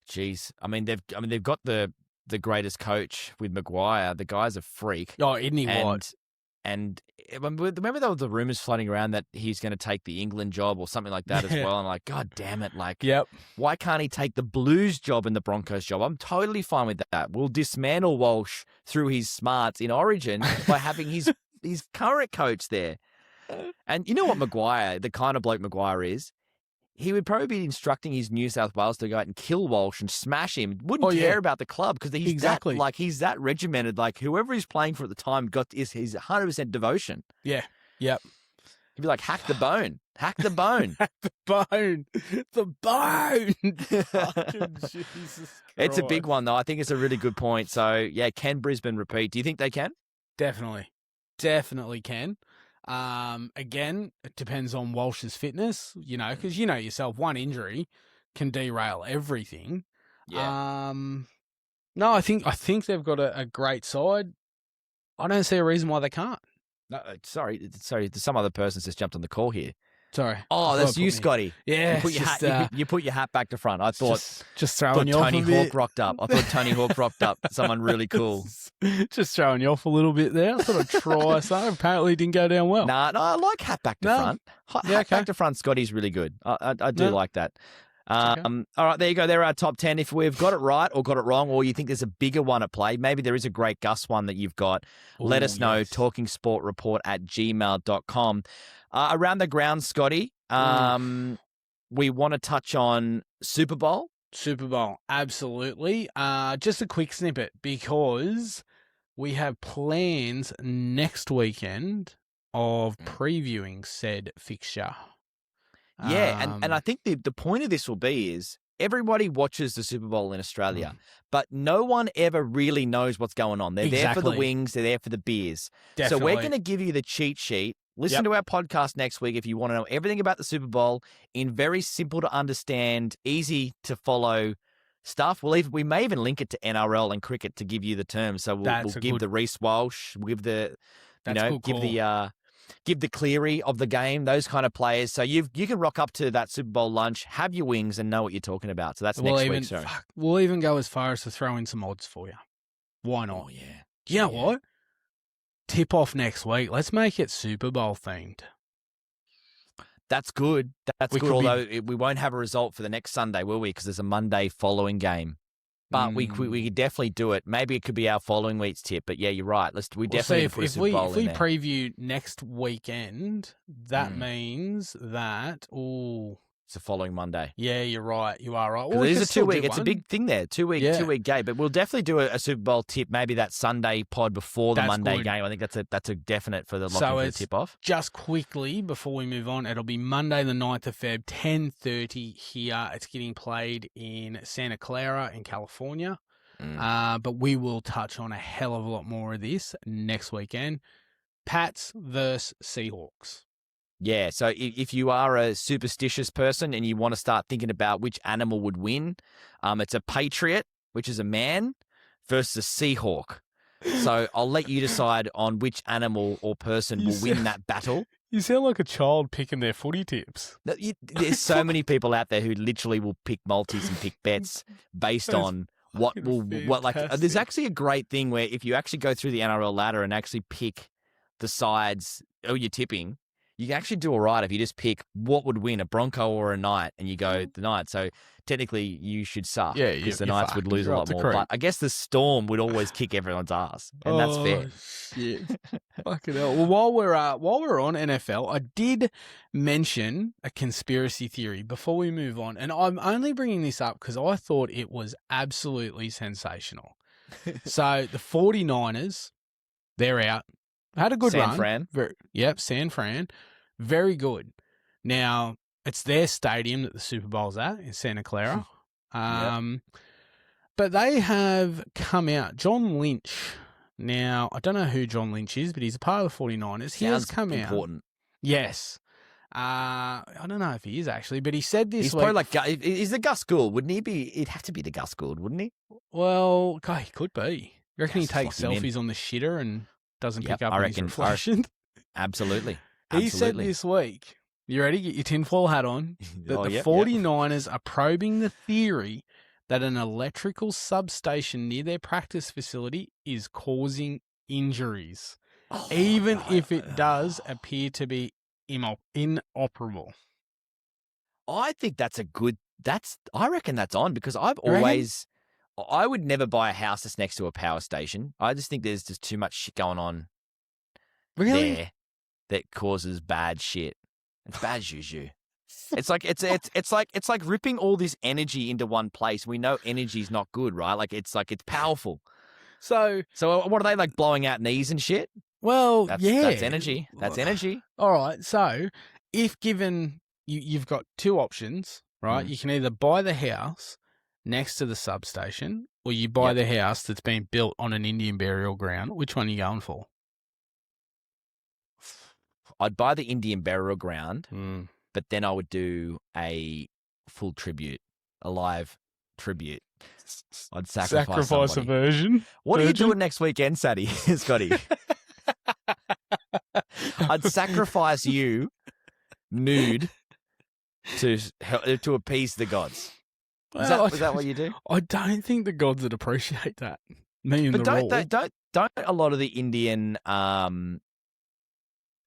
Jeez. They've got the greatest coach with Maguire. The guy's a freak.
Oh, isn't he what?
And remember there was the rumours floating around that he's going to take the England job or something like that as well. And like, God damn it. Like, why can't he take the Blues job and the Broncos job? I'm totally fine with that. We'll dismantle Walsh through his smarts in Origin by having his current coach there. And you know what Maguire, the kind of bloke Maguire is? He would probably be instructing his New South Wales to go out and kill Walsh and smash him. Wouldn't care about the club because he's he's that regimented. Like whoever he's playing for at the time he's 100% devotion.
Yeah. Yep.
He'd be like, hack the bone. Hack the bone.
Hack the bone. The bone. Fucking Jesus Christ.
It's a big one though. I think it's a really good point. So yeah, can Brisbane repeat? Do you think they can?
Definitely. Definitely can. Again, it depends on Walsh's fitness, because you know yourself, one injury can derail everything.
Yeah.
No, I think they've got a great side. I don't see a reason why they can't.
No, sorry. Some other person's just jumped on the call here.
Sorry.
Oh, that's you, Scotty.
Yeah.
You put your hat back to front. I thought
just throwing you off
Tony
a bit.
Hawk rocked up. I thought Tony Hawk rocked up. Someone really cool.
Just throwing you off a little bit there. I thought I'd try something. Apparently it didn't go down well.
Nah, no, I like hat back to front. Hat back to front, Scotty's really good. I do like that.
Okay.
All right, there you go. There are our top 10. If we've got it right or got it wrong, or you think there's a bigger one at play, maybe there is a great Gus one that you've got, let us know.
Yes.
talkingsportreport@gmail.com. Around the ground, Scotty, we want to touch on Super Bowl.
Super Bowl, absolutely. Just a quick snippet because we have plans next weekend of previewing said fixture.
Yeah, and I think the point of this will be is everybody watches the Super Bowl in Australia, but no one ever really knows what's going on. They're there for the wings, they're there for the beers.
Definitely.
So we're going to give you the cheat sheet. Listen to our podcast next week if you want to know everything about the Super Bowl in very simple to understand, easy to follow stuff. We may even link it to NRL and cricket to give you the terms. So we'll give the Reece Walsh, we'll give the give the Cleary of the game, those kind of players. So you can rock up to that Super Bowl lunch, have your wings, and know what you're talking about. So that's next week. Sorry.
We'll even go as far as to throw in some odds for you. Why not?
Oh, yeah.
You know what? Tip off next week. Let's make it Super Bowl themed.
That's good. That's good. Although we won't have a result for the next Sunday, will we? Because there's a Monday following game. But we could definitely do it. Maybe it could be our following week's tip. But yeah, you're right. We'll definitely put a Super Bowl
if
in
we
there.
preview next weekend, that means that
It's the following Monday.
Yeah, you're right. You are right.
Well, it is a 2 week. It's a big thing there. 2 week game. But we'll definitely do a Super Bowl tip. Maybe that Sunday pod before the Monday game. I think that's a definite for the locking for the tip off.
Just quickly before we move on, it'll be Monday the 9th of Feb, 10:30 here. It's getting played in Santa Clara in California. But we will touch on a hell of a lot more of this next weekend. Pats versus Seahawks.
Yeah, so if you are a superstitious person and you want to start thinking about which animal would win, it's a patriot, which is a man, versus a Seahawk. So I'll let you decide on which animal or person will win that battle.
You sound like a child picking their footy tips.
There's so many people out there who literally will pick multis and pick bets based on there's actually a great thing where if you actually go through the NRL ladder and actually pick the sides you're tipping, you can actually do all right if you just pick what would win, a Bronco or a Knight, and you go the Knight. So technically, you should suck because the Knights would lose a lot more. But I guess the Storm would always kick everyone's ass, and that's fair.
Shit. Fucking hell. Well, while we're on NFL, I did mention a conspiracy theory before we move on, and I'm only bringing this up because I thought it was absolutely sensational. So the 49ers, they're out. Had a good run.
Fran.
San Fran. Very good. Now, it's their stadium that the Super Bowl's at in Santa Clara. But they have come out. John Lynch. Now, I don't know who John Lynch is, but he's a part of the 49ers. He has come
important.
out. Yes. I don't know if he is actually, but he said this
He's
week.
probably like, is the Gus Gould? Wouldn't he be? It'd have to be the Gus Gould, wouldn't he?
Well, God, he could be. You reckon he takes
lock him in.
selfies on the shitter and doesn't pick up
I
his
reckon.
reflection?
Absolutely.
He said this week, you ready? Get your tinfoil hat on. That the 49ers are probing the theory that an electrical substation near their practice facility is causing injuries, even if it does appear to be inoperable.
I think that's a good. I reckon that's on because I would never buy a house that's next to a power station. I just think there's just too much shit going on there that causes bad shit. It's bad juju. It's like ripping all this energy into one place. We know energy's not good, right? It's powerful. So what are they like blowing out knees and shit?
Well,
That's energy. That's energy.
All right. So if given you've got two options, right? You can either buy the house next to the substation or you buy the house that's been built on an Indian burial ground. Which one are you going for?
I'd buy the Indian burial ground, but then I would do a full tribute, a live tribute. I'd sacrifice
a version.
What are you doing next weekend, Sadie? Scotty? I'd sacrifice you nude to appease the gods. Is that what you do?
I don't think the gods would appreciate that. Don't
a lot of the Indian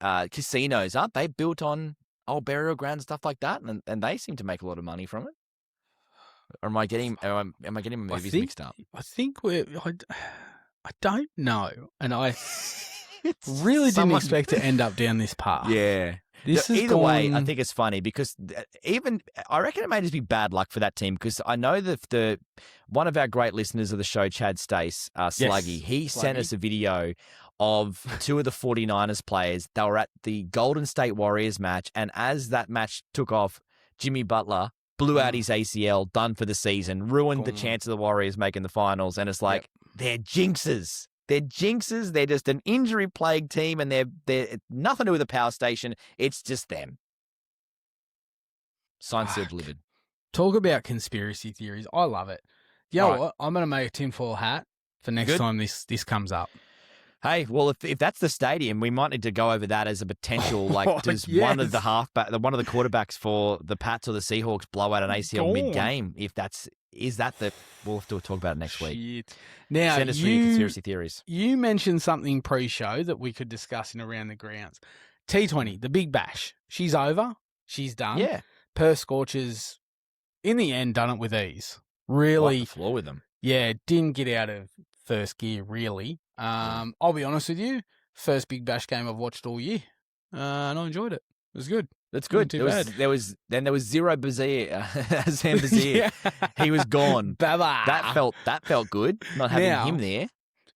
casinos, aren't they built on old burial grounds and stuff like that, and they seem to make a lot of money from it? Or am I getting my movies mixed up?
I think I don't know, and I really didn't expect to end up down this path.
Yeah. Either way, I think it's funny because I reckon it may just be bad luck for that team because I know the one of our great listeners of the show, Chad Stace, Sluggy, he sent us a video of two of the 49ers players. They were at the Golden State Warriors match, and as that match took off, Jimmy Butler blew out his ACL, done for the season, ruined the chance of the Warriors making the finals, and it's like, they're jinxes. They're jinxes. They're just an injury-plagued team, and they're nothing to do with the power station. It's just them. Signed, sealed, delivered.
Talk about conspiracy theories. I love it. You know what? I'm going to make a tinfoil hat for next time this comes up.
Hey, well, if that's the stadium, we might need to go over that as a potential. Does one of the quarterbacks for the Pats or the Seahawks blow out an ACL mid-game? We'll have to talk about it next week.
Now,
send us your conspiracy theories.
You mentioned something pre-show that we could discuss in Around the Grounds. T20, the Big Bash. She's over. She's done.
Yeah.
Perth Scorchers, in the end, done it with ease. Really.
Wiped the floor with them.
Yeah, didn't get out of first gear, really. I'll be honest with you, first Big Bash game I've watched all year, and I enjoyed it. It was good.
That's good. There was zero Bazier, Sam Bazier. He was gone.
Baba.
That felt good. Not having him there.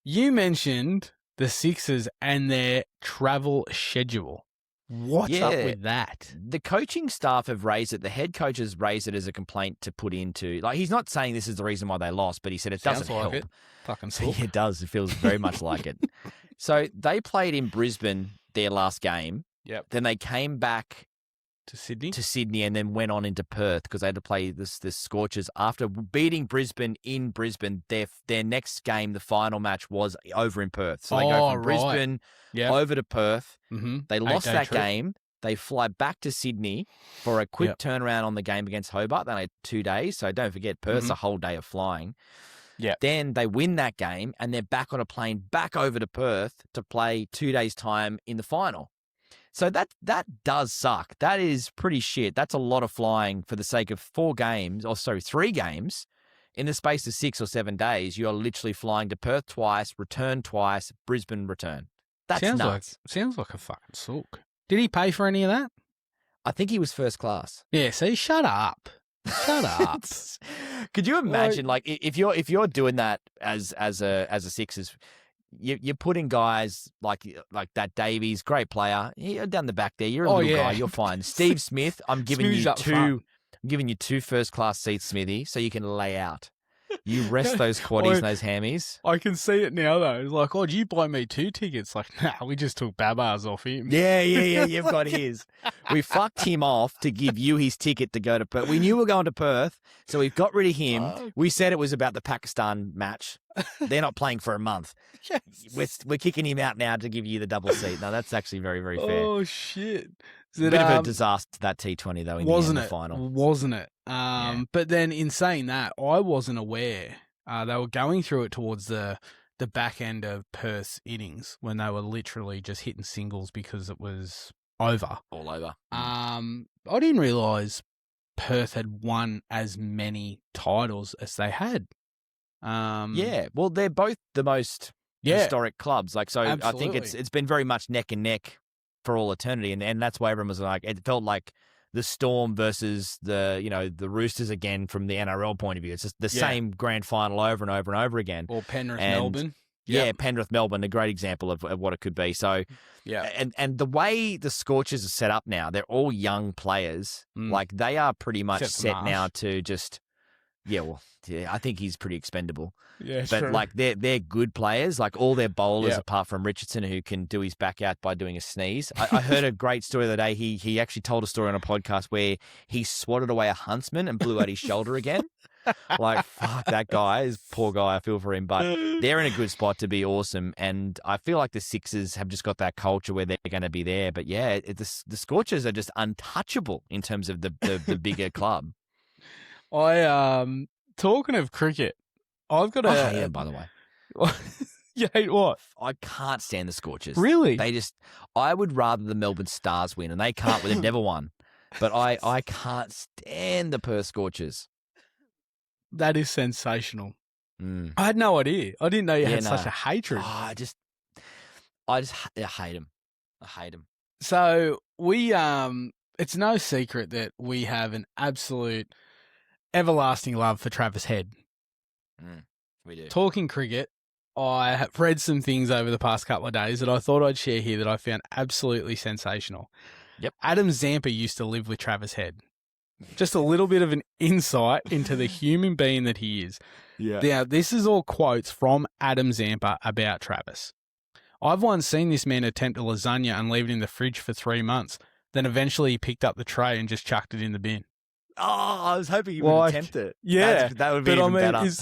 You mentioned the Sixers and their travel schedule. What's up with that?
The coaching staff have raised it. The head coach has raised it as a complaint to put into. He's not saying this is the reason why they lost, but he said it doesn't help.
It. Fucking cool.
It does. It feels very much like it. So they played in Brisbane their last game.
Yep.
Then they came back
to Sydney,
and then went on into Perth because they had to play the Scorchers after beating Brisbane in Brisbane. Their next game, the final match, was over in Perth. So they go from Brisbane over to Perth.
Mm-hmm.
They lost that game. They fly back to Sydney for a quick turnaround on the game against Hobart. They had 2 days, so don't forget Perth's a whole day of flying.
Yeah.
Then they win that game, and they're back on a plane back over to Perth to play 2 days' time in the final. So that does suck. That is pretty shit. That's a lot of flying for the sake of 3 games. In the space of 6 or 7 days. You're literally flying to Perth twice, return twice, Brisbane return. That's nuts.
Sounds like a fucking sook. Did he pay for any of that?
I think he was first class.
Yeah, see, shut up. Shut up.
Could you imagine, like, if you're doing that as a Sixers, you're putting guys like that Davies, great player. You're down the back there. You're a little guy. You're fine. Steve Smith, I'm giving you 2 first class seats, Smithy, so you can lay out. You rest those quaddies and those hammies.
I can see it now, though. It's like, oh, did you buy me 2 tickets? Like, nah, we just took Babar's off him.
Yeah, you've got his. We fucked him off to give you his ticket to go to Perth. We knew we were going to Perth, so we got rid of him. We said it was about the Pakistan match. They're not playing for a month.
Yes.
We're kicking him out now to give you the double seat. No, that's actually very, very fair.
Oh, shit.
Bit of a disaster, that T20, though, in the final.
Wasn't it? But then in saying that, I wasn't aware. They were going through it towards the back end of Perth's innings when they were literally just hitting singles because it was over.
All over.
I didn't realise Perth had won as many titles as they had.
Yeah, well, they're both the most historic clubs. Like, so
absolutely.
I think it's been very much neck and neck for all eternity, and that's why everyone was like, it felt like the Storm versus the Roosters again from the NRL point of view. It's just the same grand final over and over and over again.
Or Penrith, Melbourne.
Yeah, Penrith, Melbourne, a great example of what it could be. So, and the way the Scorchers are set up now, they're all young players. Like, they are pretty much set now to just, I think he's pretty expendable.
Yeah,
but
true.
like they're good players. Like all their bowlers, apart from Richardson, who can do his back out by doing a sneeze. I heard a great story the other day. He actually told a story on a podcast where he swatted away a huntsman and blew out his shoulder again. Like, fuck, that guy is poor guy. I feel for him, but they're in a good spot to be awesome. And I feel like the Sixers have just got that culture where they're going to be there. But yeah, the Scorchers are just untouchable in terms of the bigger club.
Talking of cricket, I've got
I hate them, by the way.
You hate what?
I can't stand the Scorchers.
Really?
I would rather the Melbourne Stars win, and they can't. They've never won. But I can't stand the Perth Scorchers.
That is sensational. I had no idea. I didn't know you had such a hatred.
Oh, I just hate them. I hate them.
So it's no secret that we have an absolute everlasting love for Travis Head.
We do.
Talking cricket, I have read some things over the past couple of days that I thought I'd share here that I found absolutely sensational.
Yep.
Adam Zampa used to live with Travis Head. Just a little bit of an insight into the human being that he is.
Yeah.
Now, this is all quotes from Adam Zampa about Travis. I've once seen this man attempt a lasagna and leave it in the fridge for 3 months. Then eventually he picked up the tray and just chucked it in the bin.
Oh, I was hoping you would attempt it.
Yeah.
That would be even better.
Is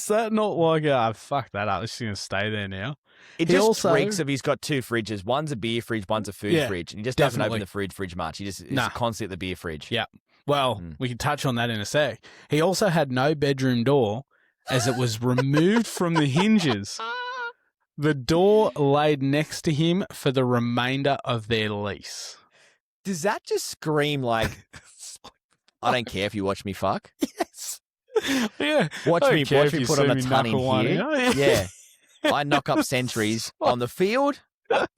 that not like, fuck that up, it's just going to stay there now?
It just reeks of he's got 2 fridges. One's a beer fridge, one's a food fridge. And he just doesn't open the fridge much. He just is constantly at the beer fridge.
Yeah. Well, we can touch on that in a sec. He also had no bedroom door as it was removed from the hinges. The door laid next to him for the remainder of their lease.
Does that just scream like, I don't care if you watch me fuck?
Yes. Yeah.
Watch me put on a ton in here. Yeah. I knock up centuries on the field,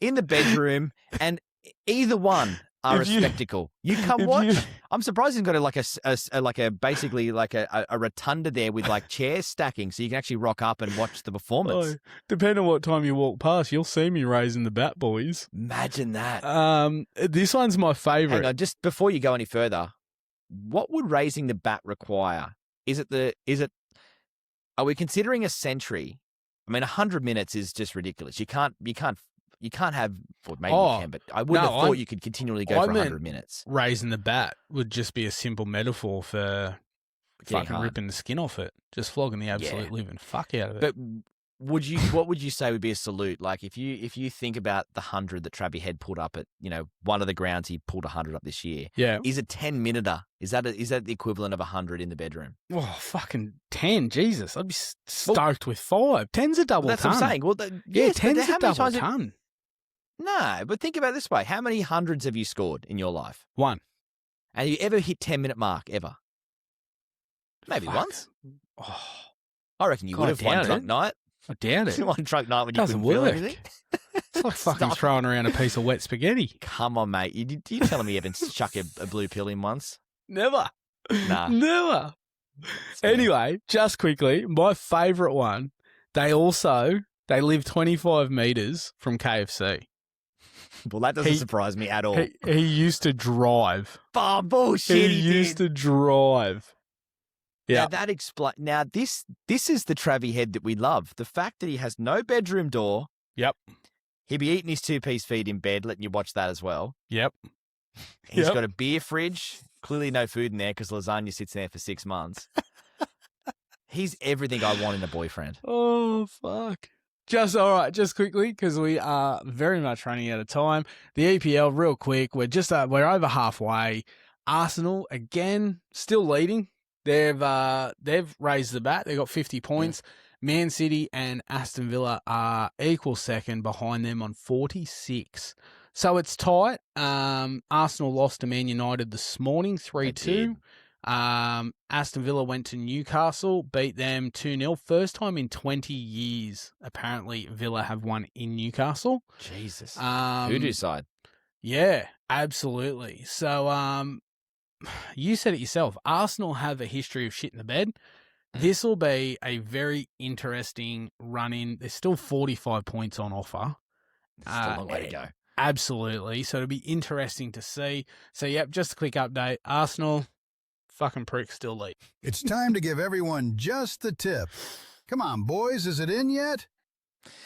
in the bedroom, and either one are a spectacle. You come watch. I'm surprised he's got basically a rotunda there with like chairs stacking, so you can actually rock up and watch the performance.
Depending on what time you walk past, you'll see me raising the bat, boys.
Imagine that.
This one's my favourite.
Hang on, just before you go any further, what would raising the bat require? Are we considering a century? I mean, 100 minutes is just ridiculous. You can't have, well, maybe you can, but I wouldn't have thought you could continually go for 100 minutes.
Raising the bat would just be a simple metaphor for fucking ripping the skin off it, just flogging the absolute living fuck out of it.
But what would you say would be a salute? Like if you think about the 100 that Travie Head pulled up at, one of the grounds he pulled 100 up this year.
Yeah.
Is a 10-minuter? Is that the equivalent of 100 in the bedroom?
Oh, fucking 10, Jesus. I'd be stoked with 5. 10's a double ton.
That's what I'm saying. Well,
10's a double ton.
No, but think about it this way. How many hundreds have you scored in your life?
1.
And you ever hit 10-minute mark, ever? Maybe
Fuck.
once.
Oh,
I reckon you
God,
would
I
have one
doubt
drunk
it.
night.
I doubt it.
One drunk night when you
Doesn't
couldn't feel
work.
anything.
It's like fucking
Stop.
throwing around a piece of wet spaghetti.
Come on, mate. You telling me you haven't chucked a blue pill in once?
Never.
Nah.
Never. Anyway, just quickly, my favourite one, they live 25 metres from KFC.
Well, that doesn't surprise me at all.
He used to drive.
Oh, bullshit.
He used to drive. Yeah.
Now this is the Travie head that we love. The fact that he has no bedroom door.
Yep.
He'd be eating his 2-piece feed in bed, letting you watch that as well.
Yep.
He's got a beer fridge. Clearly no food in there because lasagna sits there for 6 months. He's everything I want in a boyfriend.
Oh, fuck. All right, just quickly, because we are very much running out of time. The EPL, real quick, we're over halfway. Arsenal, again, still leading. They've raised the bat. They've got 50 points. Man City and Aston Villa are equal second behind them on 46. So it's tight. Arsenal lost to Man United this morning, 3-2. Aston Villa went to Newcastle, beat them 2-0. First time in 20 years, apparently, Villa have won in Newcastle.
Jesus. Hoodoo side.
Yeah, absolutely. So, you said it yourself. Arsenal have a history of shit in the bed. This will be a very interesting run-in. There's still 45 points on offer.
Still a long way to go.
Absolutely. So it'll be interesting to see. So, yep, just a quick update. Arsenal, fucking prick, still lead.
It's time to give everyone just the tip. Come on, boys, is it in yet?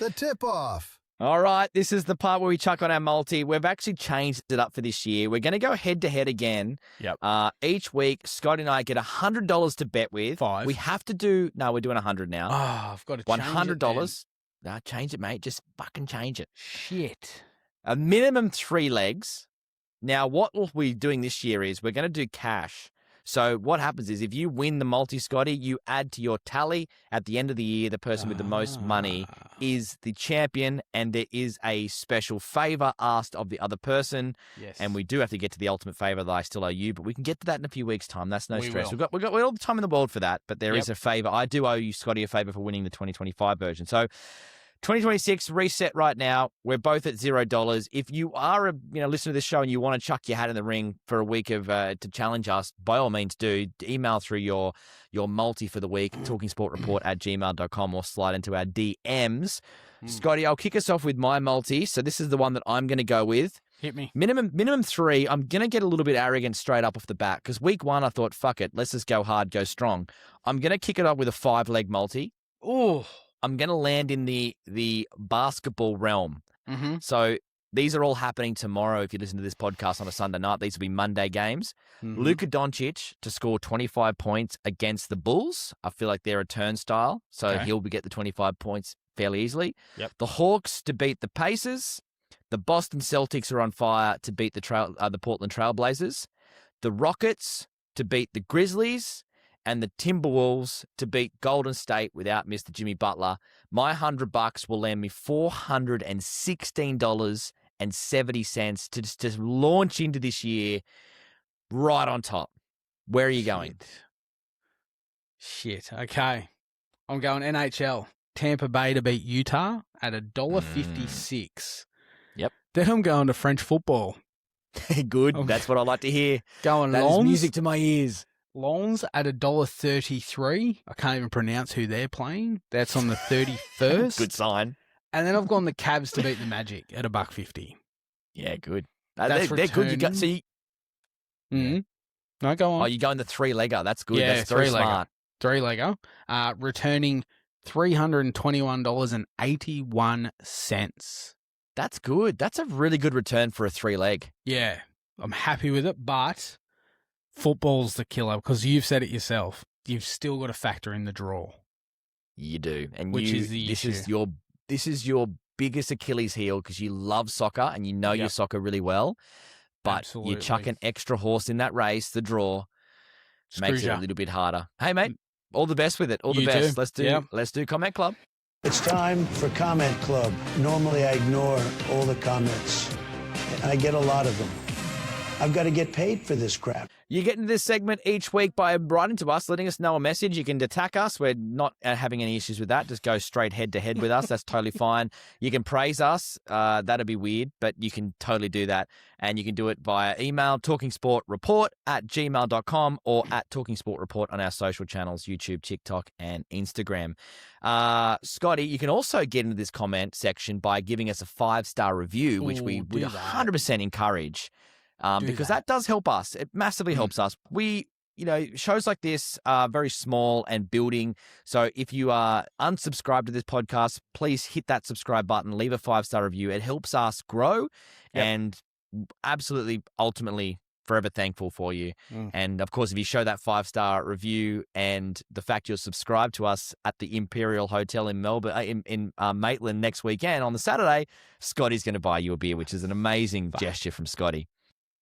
The tip-off.
All right, this is the part where we chuck on our multi. We've actually changed it up for this year. We're going to go head-to-head again.
Yep.
Each week, Scott and I get $100 to bet with.
5.
We have to do... No, we're doing 100 now.
Oh, I've got to change it.
$100. No, change it, mate. Just fucking change it.
Shit.
A minimum 3 legs. Now, what we'll be doing this year is we're going to do cash. So what happens is if you win the multi, Scotty, you add to your tally at the end of the year, the person with the most money is the champion, and there is a special favour asked of the other person.
Yes.
And we do have to get to the ultimate favour that I still owe you, but we can get to that in a few weeks' time. That's no stress.
will.
We've got all the time in the world for that, but there is a favour. I do owe you, Scotty, a favour for winning the 2025 version. So 2026 reset right now. We're both at $0. If you are a listener to this show and you want to chuck your hat in the ring for a week of to challenge us, by all means do. Email through your multi for the week, talkingsportreport@gmail.com, or slide into our DMs. Scotty, I'll kick us off with my multi. So this is the one that I'm going to go with.
Hit me.
Minimum 3. I'm going to get a little bit arrogant straight up off the bat because week 1 I thought, fuck it, let's just go hard, go strong. I'm going to kick it up with a 5-leg multi.
Oh.
I'm going to land in the basketball realm.
Mm-hmm.
So these are all happening tomorrow. If you listen to this podcast on a Sunday night, these will be Monday games.
Mm-hmm.
Luka Doncic to score 25 points against the Bulls. I feel like they're a turnstile, so he'll get the 25 points fairly easily.
Yep.
The Hawks to beat the Pacers. The Boston Celtics are on fire to beat the Portland Trailblazers. The Rockets to beat the Grizzlies. And the Timberwolves to beat Golden State without Mr. Jimmy Butler. My $100 will land me $416.70 to just launch into this year right on top. Where are you going?
Shit. Okay. I'm going NHL. Tampa Bay to beat Utah at $1.56.
Yep.
Then I'm going to French football.
Good. That's what I like to hear.
Going
That is
Lons.
music to my ears.
Lons at $1.33. I can't even pronounce who they're playing. That's on the 31st.
Good sign.
And then I've gone the Cavs to beat the Magic at $1.50.
Yeah, good.
That's
they're good. You got
returning. No, go on.
Oh, you're going the 3-legger. That's good.
Yeah,
That's very
3-legger.
smart.
3-legger. Returning $321.81.
That's good. That's a really good return for a 3-leg.
Yeah, I'm happy with it, but football's the killer because you've said it yourself. You've still got to factor in the draw.
You do, and
Which is the issue.
This is your biggest Achilles heel because you love soccer and you know your soccer really well, but
Absolutely.
you chuck an extra horse in that race, the draw makes it a little bit harder. Hey, mate, all the best with it. All the
You
best.
too.
Let's do Comment Club.
It's time for Comment Club. Normally I ignore all the comments, and I get a lot of them. I've got to get paid for this crap.
You get into this segment each week by writing to us, letting us know a message. You can attack us. We're not having any issues with that. Just go straight head-to-head with us. That's totally fine. You can praise us. That'd be weird, but you can totally do that. And you can do it via email, talkingsportreport@gmail.com or at talkingsportreport on our social channels, YouTube, TikTok, and Instagram. Scotty, you can also get into this comment section by giving us a 5-star review, which we would 100% encourage. Because that does help us. It massively helps us. Shows like this are very small and building. So if you are unsubscribed to this podcast, please hit that subscribe button, leave a 5-star review. It helps us grow and absolutely, ultimately, forever thankful for you. And of course, if you show that 5-star review and the fact you're subscribed to us at the Imperial Hotel in Melbourne, in Maitland next weekend on the Saturday, Scotty's going to buy you a beer, which is an amazing gesture from Scotty.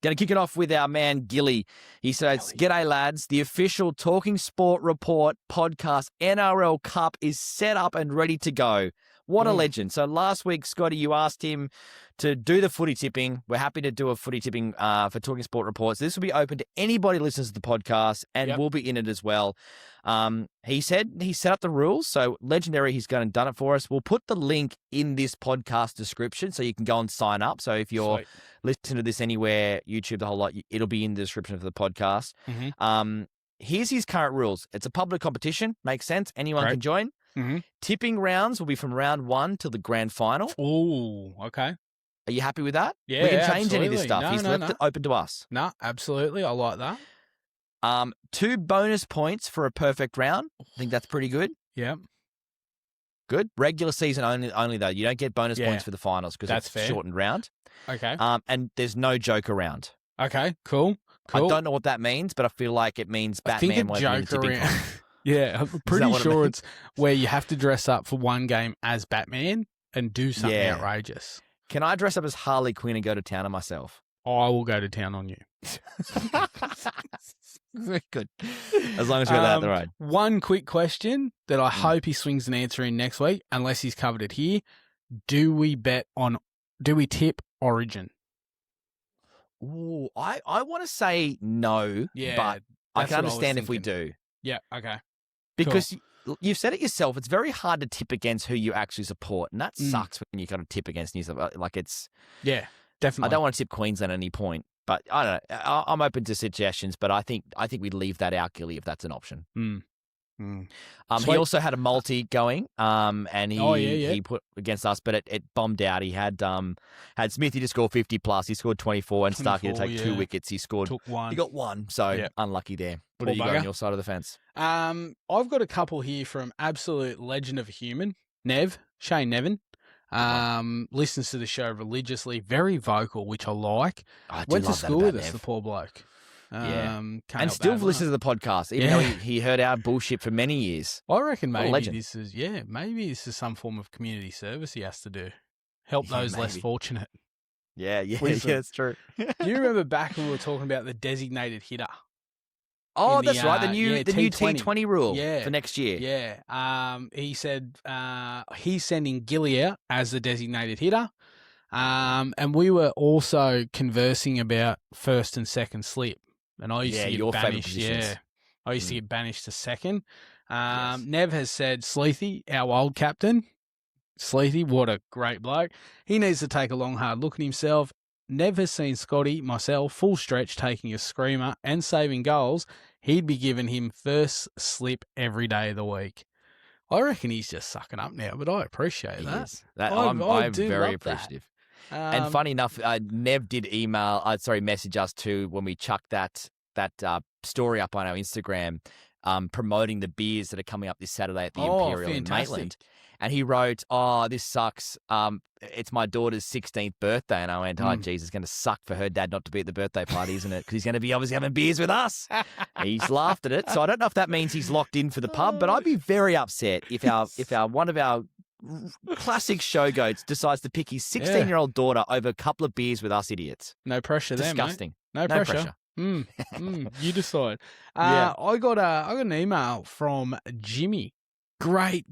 Going to kick it off with our man, Gilly. He says, "G'day, lads. The official Talking Sport Report podcast NRL Cup is set up and ready to go. What a legend." So last week, Scotty, you asked him to do the footy tipping. We're happy to do a footy tipping for Talking Sport Reports. This will be open to anybody who listens to the podcast, and we'll be in it as well. He said he set up the rules, so legendary, he's gone and done it for us. We'll put the link in this podcast description so you can go and sign up. So if you're listening to this anywhere, YouTube, the whole lot, it'll be in the description of the podcast. Here's his current rules. It's a public competition. Makes sense. Anyone can join. Tipping rounds will be from round 1 till the grand final.
Oh, okay.
Are you happy with that?
Yeah,
we can change any of this
absolutely.
stuff. He's left it open to us.
No, absolutely. I like that.
2 bonus points for a perfect round. I think that's pretty good.
Yeah.
Good. Regular season only though. You don't get bonus points for the finals because it's a shortened round.
Okay.
And there's no joke around.
Okay, cool.
I don't know what that means, but I feel like it means Batman won't win the tipping comp.
Yeah, I'm pretty sure it's where you have to dress up for one game as Batman and do something outrageous.
Can I dress up as Harley Quinn and go to town on myself?
I will go to town on you.
Very good. As long as we're out the road.
One quick question that I hope he swings an answer in next week, unless he's covered it here. Do we tip Origin?
Ooh, I want to say no, but I can understand if we do.
Yeah, okay.
Because you've said it yourself, it's very hard to tip against who you actually support, and that sucks when you got to tip against New South Wales. Like
yeah, definitely.
I don't want to tip Queensland at any point, but I don't know. I'm open to suggestions, but I think we'd leave that out, Gilly, if that's an option. He also had a multi going, and he put against us, but it bombed out. He had Smithy to score 50 plus. He scored 24, and Starkey to take 2 wickets. He scored.
Took 1.
He got 1, so unlucky there. What have you got on your side of the fence?
I've got a couple here from absolute legend of a human, Shane Nevin. Listens to the show religiously, very vocal, which I like. Went to school with us, the poor bloke.
And still listens to the podcast, even though he heard our bullshit for many years.
I reckon maybe this is some form of community service he has to do. Help those less fortunate.
Yeah, it's true.
Do you remember back when we were talking about the designated hitter?
Oh, that's right. The new T20 rule for next year.
Yeah. He said he's sending Gilly out as the designated hitter. And we were also conversing about first and second slip. And I used to get banished. I used to get banished to second. Nev has said Sleethy, our old captain. Sleethy, what a great bloke. He needs to take a long, hard look at himself. Nev has seen Scotty, myself, full stretch taking a screamer and saving goals. He'd be giving him first slip every day of the week. I reckon he's just sucking up now, but I appreciate that.
I'm very appreciative. And funny enough, Nev did message us too when we chucked that story up on our Instagram, promoting the beers that are coming up this Saturday at the Imperial in Maitland. And he wrote, "Oh, this sucks. It's my daughter's 16th birthday." And I went, "Oh, geez, it's going to suck for her dad not to be at the birthday party, isn't it? Because he's going to be obviously having beers with us." He's laughed at it. So I don't know if that means he's locked in for the pub, but I'd be very upset if one of our classic show goats decides to pick his 16-year-old daughter over a couple of beers with us idiots.
No pressure there,
Disgusting.
Mate. No pressure. You decide. I got an email from Jimmy. Great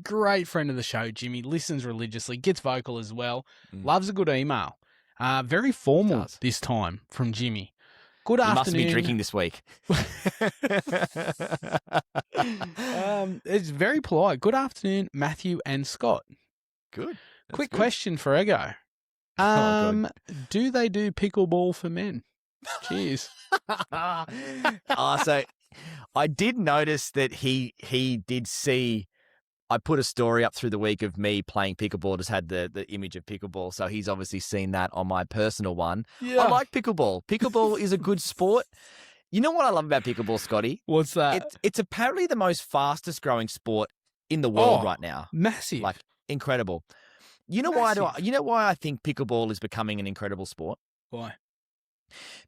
friend of the show, Jimmy. Listens religiously, gets vocal as well.
Mm.
Loves a good email. Very formal
Does.
this time from Jimmy. Good
You
afternoon.
must be drinking this week.
It's very polite. Good afternoon, Matthew and Scott.
Good.
Quick question for Ego.
Oh,
Do they do pickleball for men? Cheers.
So I did notice that he did see. I put a story up through the week of me playing pickleball. Just had the image of pickleball, so he's obviously seen that on my personal one.
Yeah.
I like pickleball. Pickleball is a good sport. You know what I love about pickleball, Scotty?
What's that?
It's apparently the most fastest growing sport in the world right now.
Massive.
Like incredible. You know why? You know why I think pickleball is becoming an incredible sport?
Why?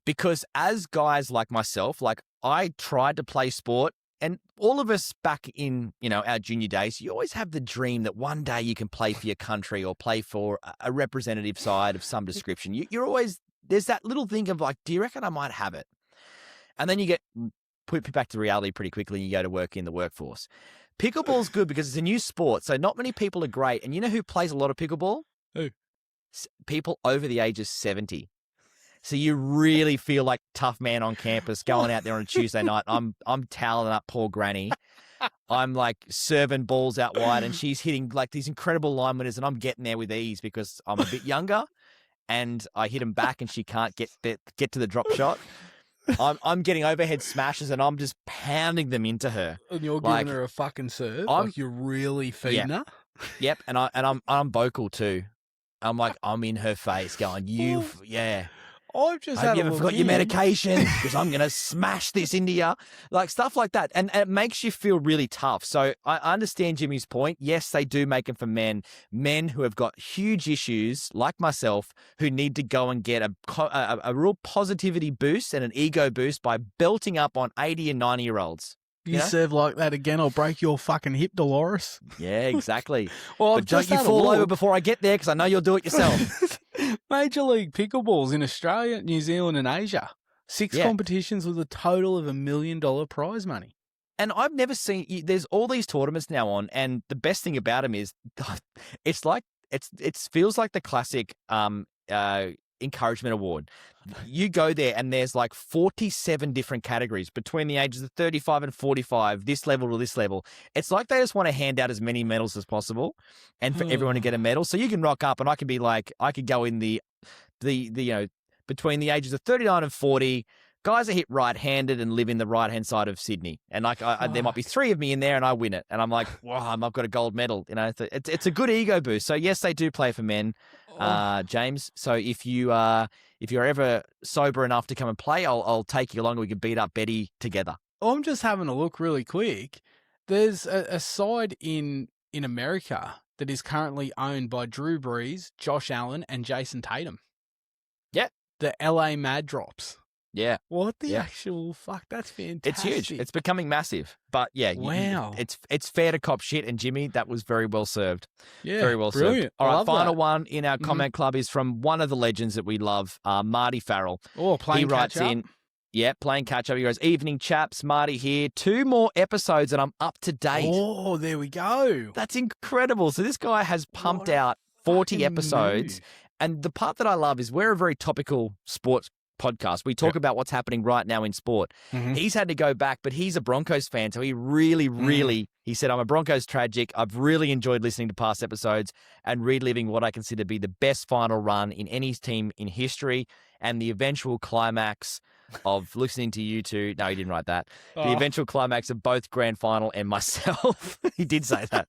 Because as guys like myself, like I tried to play sport, and all of us back in, our junior days, you always have the dream that one day you can play for your country or play for a representative side of some description. You're always, there's that little thing of like, do you reckon I might have it? And then you get put back to reality pretty quickly and you go to work in the workforce. Pickleball's good because it's a new sport, so not many people are great. And you know who plays a lot of pickleball?
Who?
People over the age of 70. So you really feel like tough man on campus going out there on a Tuesday night. I'm toweling up poor granny. I'm like serving balls out wide and she's hitting like these incredible line winners and I'm getting there with ease because I'm a bit younger and I hit them back and she can't get to the drop shot. I'm getting overhead smashes and I'm just pounding them into her.
And you're
like,
giving her a fucking serve?
I'm-
Like you're really feeding her?
Yep, and I'm vocal too. I'm like I'm in her face going, yeah.
I've just
Have
had
you
a
ever
look
forgot your
in.
medication? Because I'm going to smash this into you. Like stuff like that. And it makes you feel really tough. So I understand Jimmy's point. Yes, they do make them for men who have got huge issues like myself who need to go and get a real positivity boost and an ego boost by belting up on 80 and 90-year-olds.
You
know?
serve like that again, I'll break your fucking hip, Dolores.
Yeah, exactly.
Well,
But don't you fall over before I get there because I know you'll do it yourself.
Major League Pickleball's in Australia, New Zealand and Asia. 6 competitions with a total of $1 million prize money.
And I've never seen, there's all these tournaments now on, and the best thing about them is it's like, it feels like the classic encouragement award. You go there and there's like 47 different categories between the ages of 35 and 45, this level to this level. It's like they just want to hand out as many medals as possible and for everyone to get a medal. So you can rock up and I can be like, I could go in the between the ages of 39 and 40, guys are hit right-handed and live in the right-hand side of Sydney. And like there might be 3 of me in there and I win it. And I'm like, wow, I've got a gold medal. It's a good ego boost. So yes, they do play for men, James. So if you're ever sober enough to come and play, I'll take you along. We can beat up Betty together.
I'm just having a look really quick. There's a side in America that is currently owned by Drew Brees, Josh Allen, and Jason Tatum.
Yeah.
The LA Mad Drops.
Yeah.
What the actual fuck? That's fantastic.
It's huge. It's becoming massive. But yeah,
wow.
It's fair to cop shit. And Jimmy, that was very well served.
Yeah,
very well
brilliant.
served. All right, final
that.
one in our comment club is from one of the legends that we love, Marty Farrell.
Oh, playing
He writes
catch up.
in, playing catch up. He goes, "Evening chaps, Marty here. 2 more episodes and I'm up to date."
Oh, there we go.
That's incredible. So this guy has pumped out 40
fucking
episodes.
move.
And the part that I love is we're a very topical sports podcast. We talk about what's happening right now in sport.
Mhm.
He's had to go back, but he's a Broncos fan. So he really, he said, "I'm a Broncos tragic. I've really enjoyed listening to past episodes and reliving what I consider to be the best final run in any team in history and the eventual climax of listening to you two." No, he didn't write that. The eventual climax of both grand final and myself. He did say that.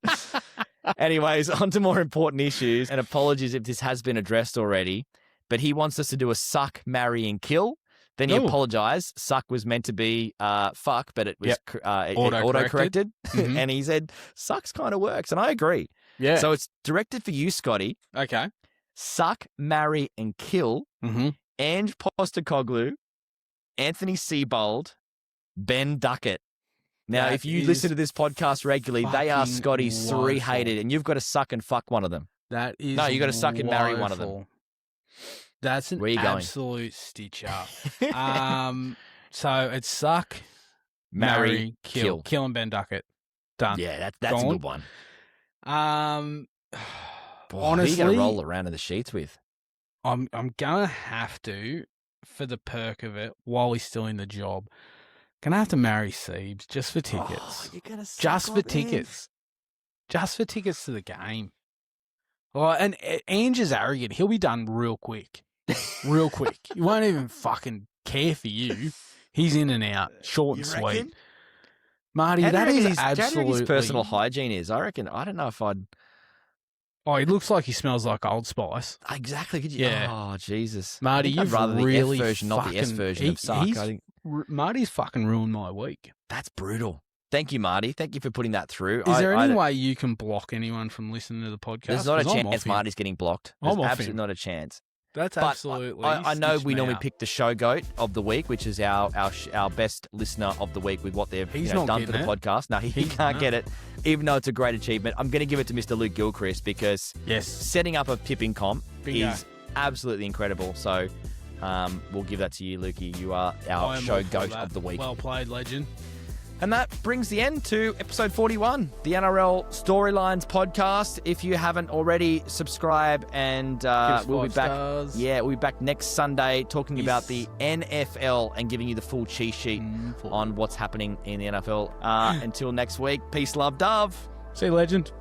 Anyways, on to more important issues, and apologies if this has been addressed already, but he wants us to do a suck, marry, and kill. Then he apologized. Suck was meant to be fuck, but it was auto-corrected.
Mhm.
And he said, sucks kind of works, and I agree.
Yeah.
So it's directed for you, Scotty.
Okay.
Suck, marry, and kill
Mm-hmm.
Ange Postecoglou, Anthony Seibold, Ben Duckett. Now,
That
if you
is
listen to this podcast regularly, they are
fucking
Scotty's 3
woeful.
hated, and you've got to suck and fuck one of them.
That is
No, you got to suck and marry one of them.
woeful. That's an
Where you going?
absolute stitch up. So it's suck,
Marry, kill.
Kill and Ben Duckett. Done.
Yeah, that's a
Gone.
good one. Boy,
Honestly,
who are you going to roll around in the sheets with?
I'm gonna have to, for the perk of it, while he's still in the job, gonna have to marry Siebes just for tickets.
Oh, you're going to
Just for tickets. Just for tickets to the game. Oh, and Ange is arrogant. He'll be done real quick. Real quick. He won't even fucking care for you. He's in and out. Short and sweet. Marty, that is absolutely...
his personal hygiene is. I reckon, I don't know if I'd...
Oh, he looks like he smells like Old Spice.
Exactly. Could you...
Yeah.
Oh, Jesus.
Marty,
I'd
you've
rather
really
the F version, not the S version of suck. I think
Marty's fucking ruined my week.
that's brutal. Thank you, Marty. Thank you for putting that through.
Is there any way you can block anyone from listening to the podcast?
There's not a
'Cause I'm
chance
off him.
Marty's getting blocked. There's
I'm off
absolutely
him.
not a chance.
That's
But
absolutely...
I know
stitched
we
me
normally
up.
pick the show goat of the week, which is our best listener of the week with what they've
He's
done
not
for the
getting it.
podcast. No, he can't get it, even though it's a great achievement. I'm going to give it to Mr. Luke Gilchrist because
Yes.
setting up a pipping comp
Bingo.
is absolutely incredible. So we'll give that to you, Lukey. You are our
I am
show
all for
goat
that.
of the week.
Well played, legend.
And that brings the end to episode 41, the NRL Storylines podcast. If you haven't already, subscribe and we'll be
5
back.
stars.
Yeah, we'll be back next Sunday talking about the NFL and giving you the full cheat sheet on what's happening in the NFL. Until next week, peace, love, dove.
See you, legend.